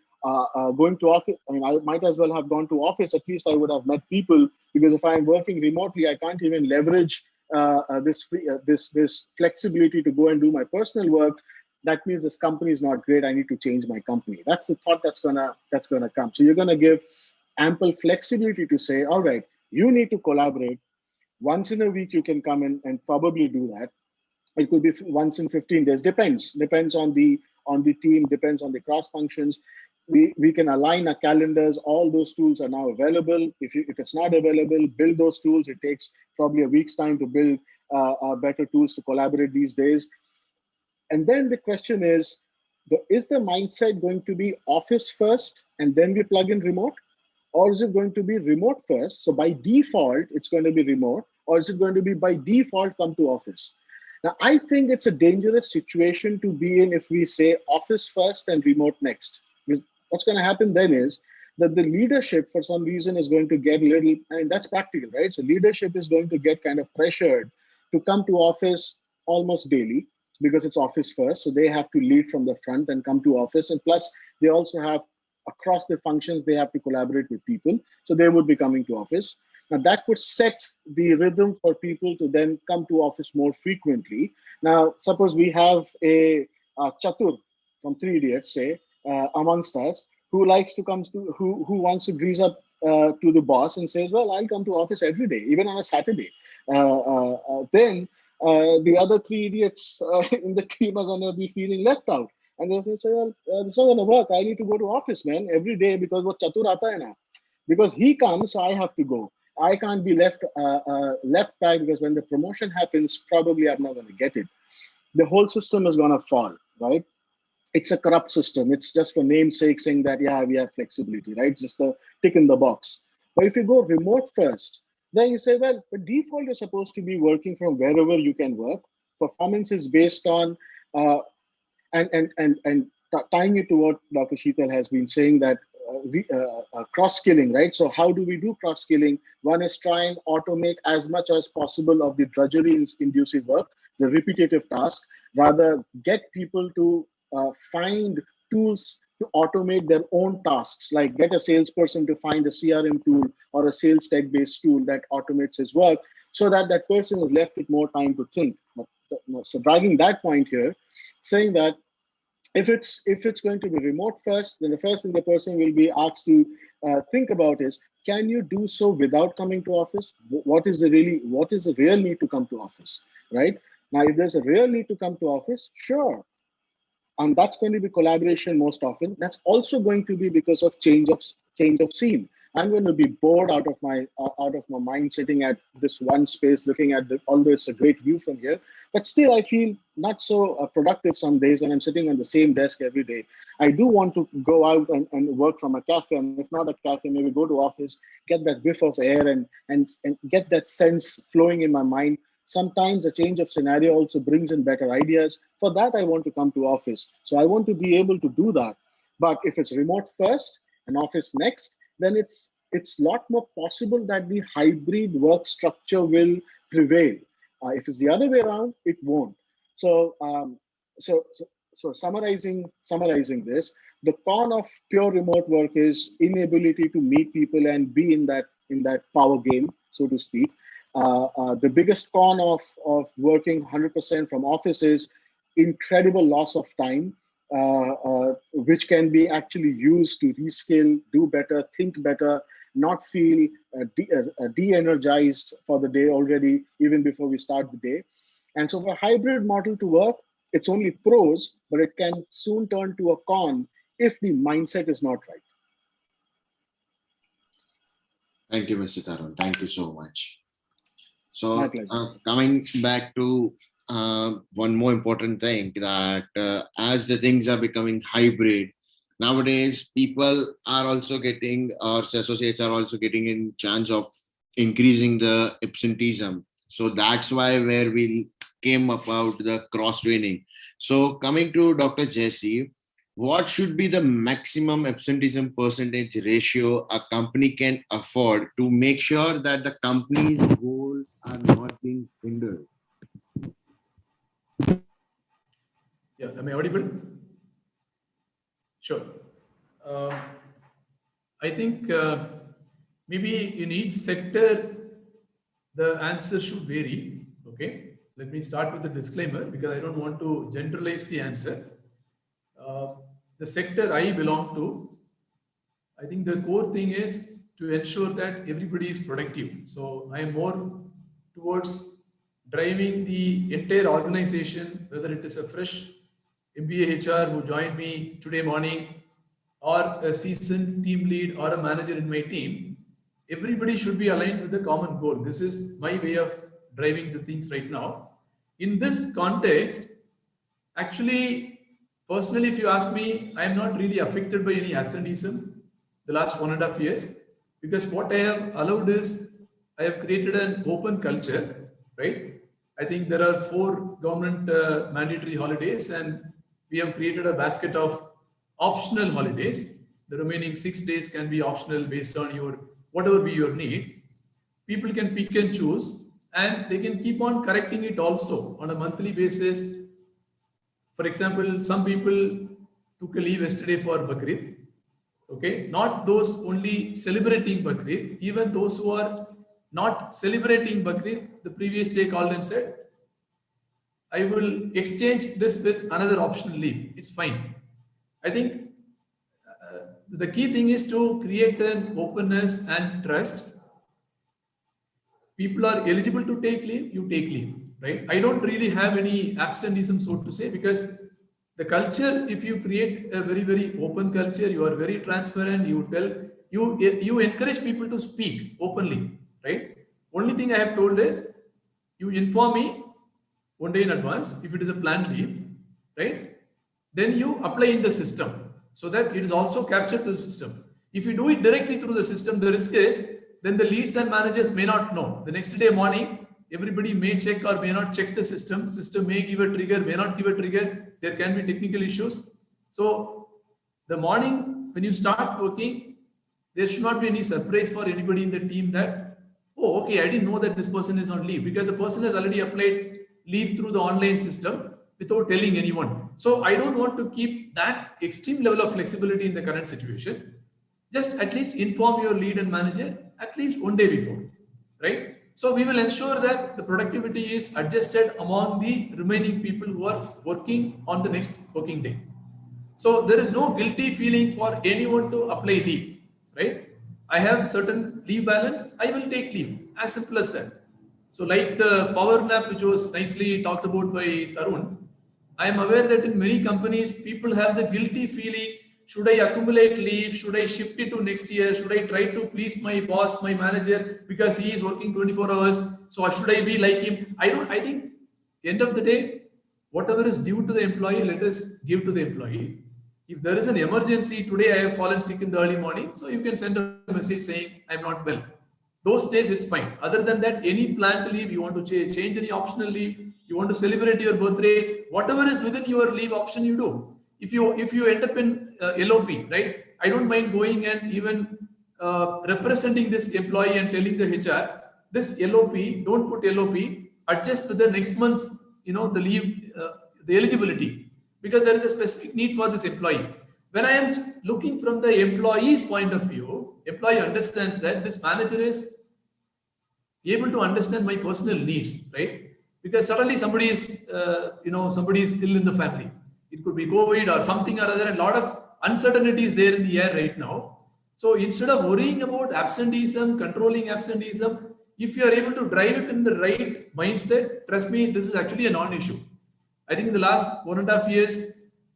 going to office. I mean, I might as well have gone to office. At least I would have met people, because if I'm working remotely, I can't even leverage this flexibility to go and do my personal work. That means this company is not great. I need to change my company. That's the thought that's gonna come. So you're gonna give ample flexibility to say, all right, you need to collaborate. Once in a week, you can come in and probably do that. It could be once in 15 days. Depends on the team. Depends on the cross functions. We can align our calendars. All those tools are now available. If it's not available, build those tools. It takes probably a week's time to build better tools to collaborate these days. And then the question is the mindset going to be office first and then we plug in remote? Or is it going to be remote first? So by default, it's going to be remote, or is it going to be by default come to office? Now, I think it's a dangerous situation to be in if we say office first and remote next. Because what's going to happen then is that the leadership, for some reason, is going to get a little, and that's practical, right? So leadership is going to get kind of pressured to come to office almost daily, because it's office first. So they have to lead from the front and come to office. And plus, they also have, across the functions, they have to collaborate with people. So they would be coming to office. Now that would set the rhythm for people to then come to office more frequently. Now, suppose we have a Chatur from Three Idiots, say, amongst us, who likes to come to, who wants to grease up to the boss and says, well, I'll come to office every day, even on a Saturday. Then the other three idiots in the team are going to be feeling left out. And they say, well, this is not going to work. I need to go to office, man, every day, because what Chatur aata hai na. Because he comes, so I have to go. I can't be left back, because when the promotion happens, probably I'm not going to get it. The whole system is going to fall, right? It's a corrupt system. It's just for namesake saying that, yeah, we have flexibility, right? Just a tick in the box. But if you go remote first, then you say, well, the default is supposed to be working from wherever you can work. Performance is based on and tying it to what Dr. Sheetal has been saying, that cross-skilling, right? So how do we do cross-skilling? One is try and automate as much as possible of the drudgery-inducing work, the repetitive task, rather get people to find tools to automate their own tasks, like get a salesperson to find a CRM tool or a sales tech-based tool that automates his work, so that that person is left with more time to think. So driving that point here, saying that if it's going to be remote first, then the first thing the person will be asked to think about is, can you do so without coming to office? What is the real need to come to office, right? Now, if there's a real need to come to office, sure, and that's going to be collaboration most often. That's also going to be because of change of scene. I'm going to be bored out of my mind sitting at this one space looking at although it's a great view from here, but still I feel not so productive some days when I'm sitting on the same desk every day. I do want to go out and work from a cafe, and if not a cafe, maybe go to office, get that whiff of air and get that sense flowing in my mind. Sometimes a change of scenario also brings in better ideas. For that, I want to come to office. So I want to be able to do that. But if it's remote first and office next, then it's a lot more possible that the hybrid work structure will prevail. If it's the other way around, it won't. So, so, so, so summarizing this, the con of pure remote work is inability to meet people and be in that power game, so to speak. The biggest con of working 100% from office is incredible loss of time, which can be actually used to reskill, do better, think better, not feel de-energized for the day already, even before we start the day. And so for a hybrid model to work, it's only pros, but it can soon turn to a con if the mindset is not right. Thank you, Mr. Tarun. Thank you so much. So My pleasure. coming back to one more important thing, that as the things are becoming hybrid, nowadays people are also getting, or associates are also getting in chance of increasing the absenteeism. So that's why where we came about the cross training. So coming to Dr. Jesse, what should be the maximum absenteeism percentage ratio a company can afford to make sure that the company's goals are not being hindered? Yeah, am I audible? Sure. Uh, I think maybe in each sector, the answer should vary. Okay. Let me start with the disclaimer because I don't want to generalize the answer. The sector I belong to, I think the core thing is to ensure that everybody is productive. So I am more towards driving the entire organization, whether it is a fresh MBA HR who joined me today morning, or a seasoned team lead or a manager in my team. Everybody should be aligned with the common goal. This is my way of driving the things right now. In this context, actually, personally, if you ask me, I am not really affected by any absenteeism the last 1.5 years, because what I have allowed is I have created an open culture, right? I think there are 4 government mandatory holidays, and we have created a basket of optional holidays. The remaining 6 days can be optional based on your whatever be your need. People can pick and choose, and they can keep on correcting it also on a monthly basis. For example, some people took a leave yesterday for Bakrid. Okay, not those only celebrating Bakrid, even those who are not celebrating Bakrid, the previous day called and said, I will exchange this with another optional leave. It's fine. I think the key thing is to create an openness and trust. People are eligible to take leave, you take leave, right? I don't really have any absenteeism, so to say, because the culture, if you create a very, very open culture, you are very transparent, you encourage people to speak openly, right? Only thing I have told is, you inform me 1 day in advance, if it is a planned leave, right? Then you apply in the system so that it is also captured to the system. If you do it directly through the system, the risk is then the leads and managers may not know. The next day morning, everybody may check or may not check the system. System may give a trigger, may not give a trigger. There can be technical issues. So the morning when you start working, there should not be any surprise for anybody in the team that, oh, okay, I didn't know that this person is on leave, because the person has already applied leave through the online system without telling anyone. So I don't want to keep that extreme level of flexibility in the current situation. Just at least inform your lead and manager at least 1 day before, right? So we will ensure that the productivity is adjusted among the remaining people who are working on the next working day. So there is no guilty feeling for anyone to apply leave, right? I have certain leave balance, I will take leave, as simple as that. So like the power nap, which was nicely talked about by Tarun, I am aware that in many companies, people have the guilty feeling, should I accumulate leave? Should I shift it to next year? Should I try to please my boss, my manager, because he is working 24 hours? So should I be like him? I think end of the day, whatever is due to the employee, let us give to the employee. If there is an emergency, today I have fallen sick in the early morning, so you can send a message saying I'm not well. Those days it's fine. Other than that, any planned leave, you want to change any optional leave, you want to celebrate your birthday, whatever is within your leave option, you do. If you end up in LOP, right? I don't mind going and even representing this employee and telling the HR, this LOP, don't put LOP. adjust to the next month's, the leave, the eligibility, because there is a specific need for this employee. When I am looking from the employee's point of view, employee understands that this manager is able to understand my personal needs, right? Because suddenly somebody is, somebody is ill in the family. It could be COVID or something or other, and a lot of uncertainty is there in the air right now. So instead of worrying about absenteeism, controlling absenteeism, if you are able to drive it in the right mindset, trust me, this is actually a non-issue. I think in the last 1.5 years,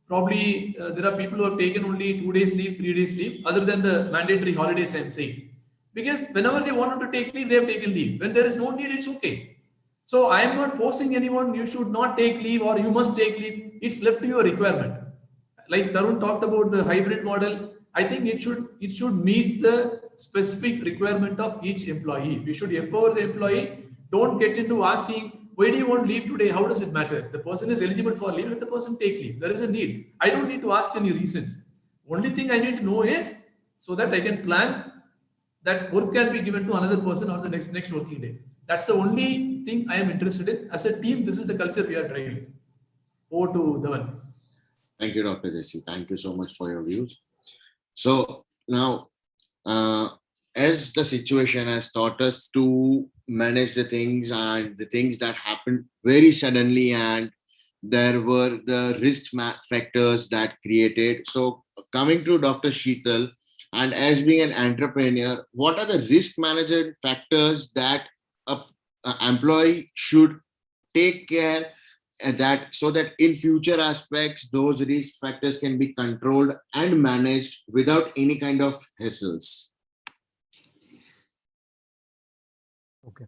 probably there are people who have taken only 2 days leave, 3 days leave, other than the mandatory holidays I'm saying. Because whenever they wanted to take leave, they have taken leave. When there is no need, it's okay. So I am not forcing anyone, you should not take leave or you must take leave. It's left to your requirement. Like Tarun talked about the hybrid model, I think it should meet the specific requirement of each employee. We should empower the employee. Don't get into asking, why do you want leave today? How does it matter? The person is eligible for leave, let the person take leave. There is a need. I don't need to ask any reasons. Only thing I need to know is so that I can plan that work can be given to another person on the next working day. That's the only thing I am interested in. As a team, this is the culture we are driving. Over to Dhawan. Thank you, Dr. Jesse. Thank you so much for your views. So now, as the situation has taught us to manage the things and the things that happened very suddenly, and there were the risk factors that created. So coming to Dr. Sheetal, and as being an entrepreneur, what are the risk management factors that a employee should take care that so that in future aspects those risk factors can be controlled and managed without any kind of hassles? Okay.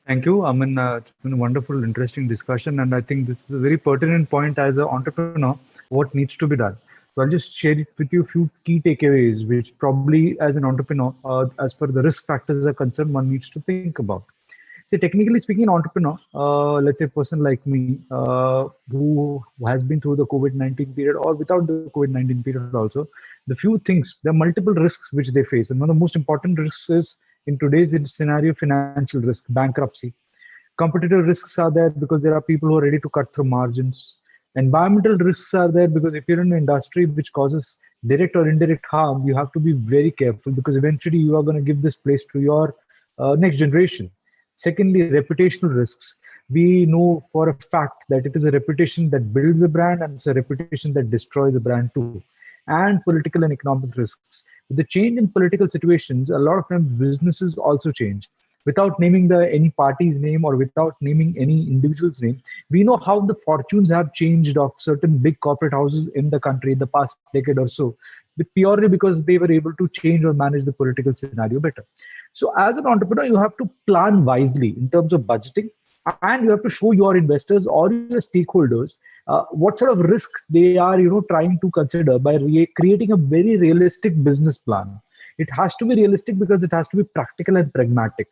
Thank you. I mean, it's been a wonderful, interesting discussion, and I think this is a very pertinent point as an entrepreneur. What needs to be done? So I'll just share it with you a few key takeaways, which probably as an entrepreneur, as per the risk factors are concerned, one needs to think about. See, technically speaking, an entrepreneur, let's say a person like me, who has been through the COVID-19 period or without the COVID-19 period also, the few things, there are multiple risks which they face. And one of the most important risks is in today's scenario, financial risk, bankruptcy. Competitive risks are there because there are people who are ready to cut through margins. Environmental risks are there because if you're in an industry which causes direct or indirect harm, you have to be very careful because eventually you are going to give this place to your next generation. Secondly, reputational risks. We know for a fact that it is a reputation that builds a brand and it's a reputation that destroys a brand too. And political and economic risks. With the change in political situations, a lot of times businesses also change. Without naming any party's name or without naming any individual's name, we know how the fortunes have changed of certain big corporate houses in the country in the past decade or so, purely because they were able to change or manage the political scenario better. So as an entrepreneur, you have to plan wisely in terms of budgeting, and you have to show your investors or your stakeholders what sort of risk they are, trying to consider by creating a very realistic business plan. It has to be realistic because it has to be practical and pragmatic.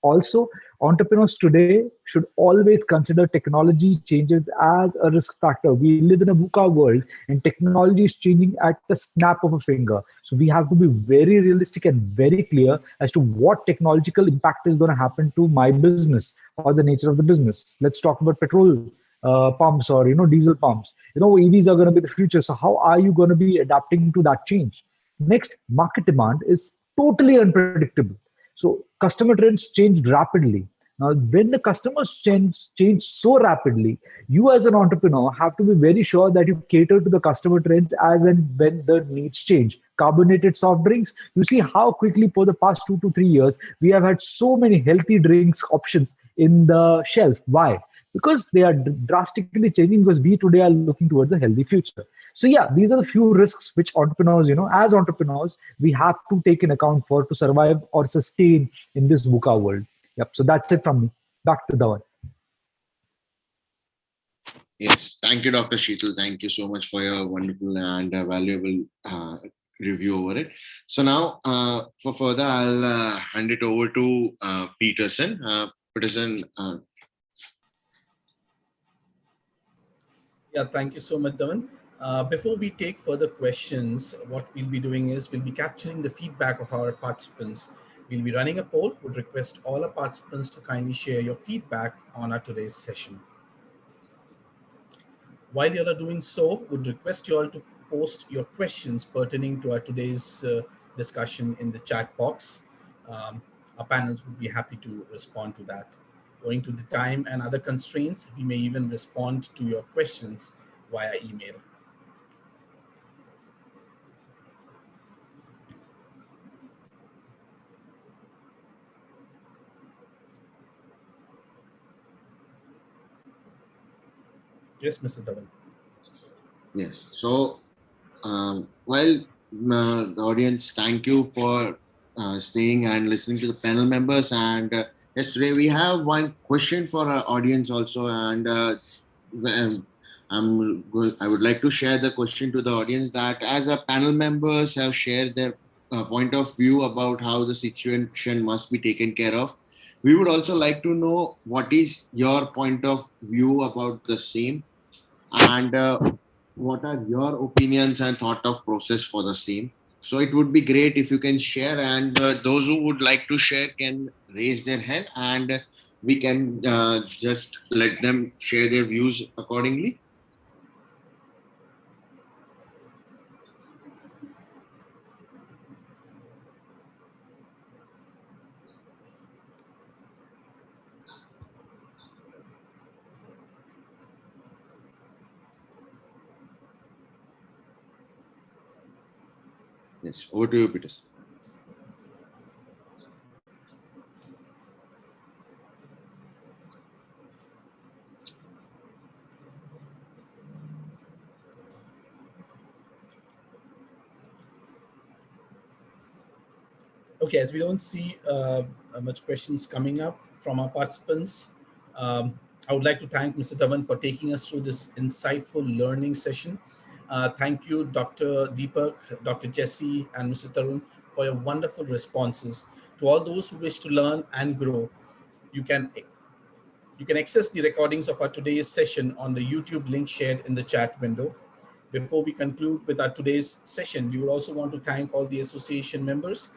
Also, entrepreneurs today should always consider technology changes as a risk factor. We live in a VUCA world and technology is changing at the snap of a finger. So we have to be very realistic and very clear as to what technological impact is going to happen to my business or the nature of the business. Let's talk about petrol pumps or diesel pumps. EVs are going to be the future. So how are you going to be adapting to that change? Next, market demand is totally unpredictable. So customer trends changed rapidly. Now, when the customers change so rapidly, you as an entrepreneur have to be very sure that you cater to the customer trends as and when the needs change. Carbonated soft drinks, you see how quickly for the past 2 to 3 years, we have had so many healthy drinks options in the shelf. Why? Because they are drastically changing because we today are looking towards a healthy future. So yeah, these are the few risks which entrepreneurs, as entrepreneurs, we have to take in account for to survive or sustain in this VUCA world. Yep. So that's it from me. Back to Dhawan. Yes, thank you, Dr. Sheetal. Thank you so much for your wonderful and valuable review over it. So now, for further, I'll hand it over to Peterson. Peterson. Yeah, thank you so much, Dhawan. Before we take further questions, what we'll be doing is we'll be capturing the feedback of our participants. We'll be running a poll. Would request all our participants to kindly share your feedback on our today's session. While you all are doing so, would request you all to post your questions pertaining to our today's discussion in the chat box. Um, our panels would be happy to respond to that. Owing to the time and other constraints, we may even respond to your questions via email. Yes, Mr. Dhawan. Yes. So, well, the audience, thank you for staying and listening to the panel members. And yes, today we have one question for our audience also. And I would like to share the question to the audience that as our panel members have shared their point of view about how the situation must be taken care of, we would also like to know what is your point of view about the same, and what are your opinions and thought of process for the same. So it would be great if you can share, and those who would like to share can raise their hand, and we can just let them share their views accordingly. Yes, over to you, Peter. Okay, as we don't see much questions coming up from our participants, I would like to thank Mr. Dhawan for taking us through this insightful learning session. Thank you, Dr. Deepak, Dr. Jesse, and Mr. Tarun for your wonderful responses. To all those who wish to learn and grow, you can you can access the recordings of our today's session on the YouTube link shared in the chat window. Before we conclude with our today's session, we would also want to thank all the association members: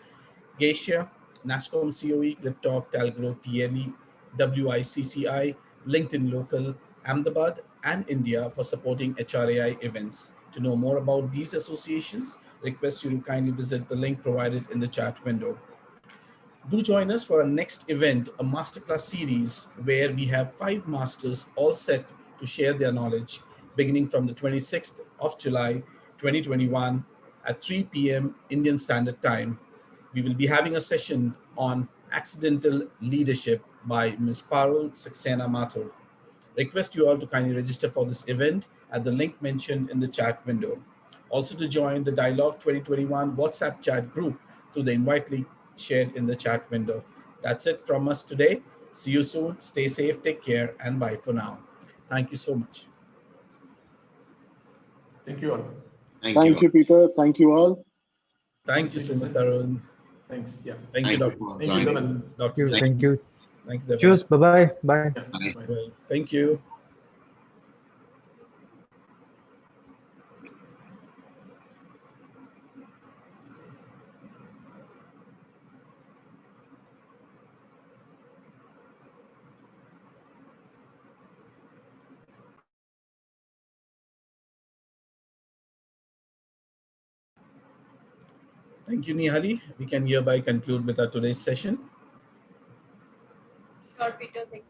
Geisha, NASCOM COE, ClipTalk, Talgro, TLE, WICCI, LinkedIn Local, Ahmedabad, and India for supporting HRAI events. To know more about these associations, request you to kindly visit the link provided in the chat window. Do join us for our next event, a masterclass series where we have 5 masters all set to share their knowledge, beginning from the 26th of July 2021 at 3 p.m. Indian Standard Time. We will be having a session on accidental leadership by Ms. Parul Saxena Mathur. Request you all to kindly register for this event at the link mentioned in the chat window. Also to join the Dialogue 2021 WhatsApp chat group through the invite link shared in the chat window. That's it from us today. See you soon. Stay safe, take care, and bye for now. Thank you so much. Thank you all. Thank you. Thank you, Peter. Thank you all. Thank you so much, Tarun. Thanks. Yeah. Thank you, Thank you Dr. for Thank you, joining. Dhawan. Dr. Thank you. Jason. Thank you. Thank you, Cheers. Devan. Bye-bye. Bye. Yeah. Bye. Bye. Well, thank you. Thank you, Nihali. We can hereby conclude with our today's session. Sure, Peter. Thank you.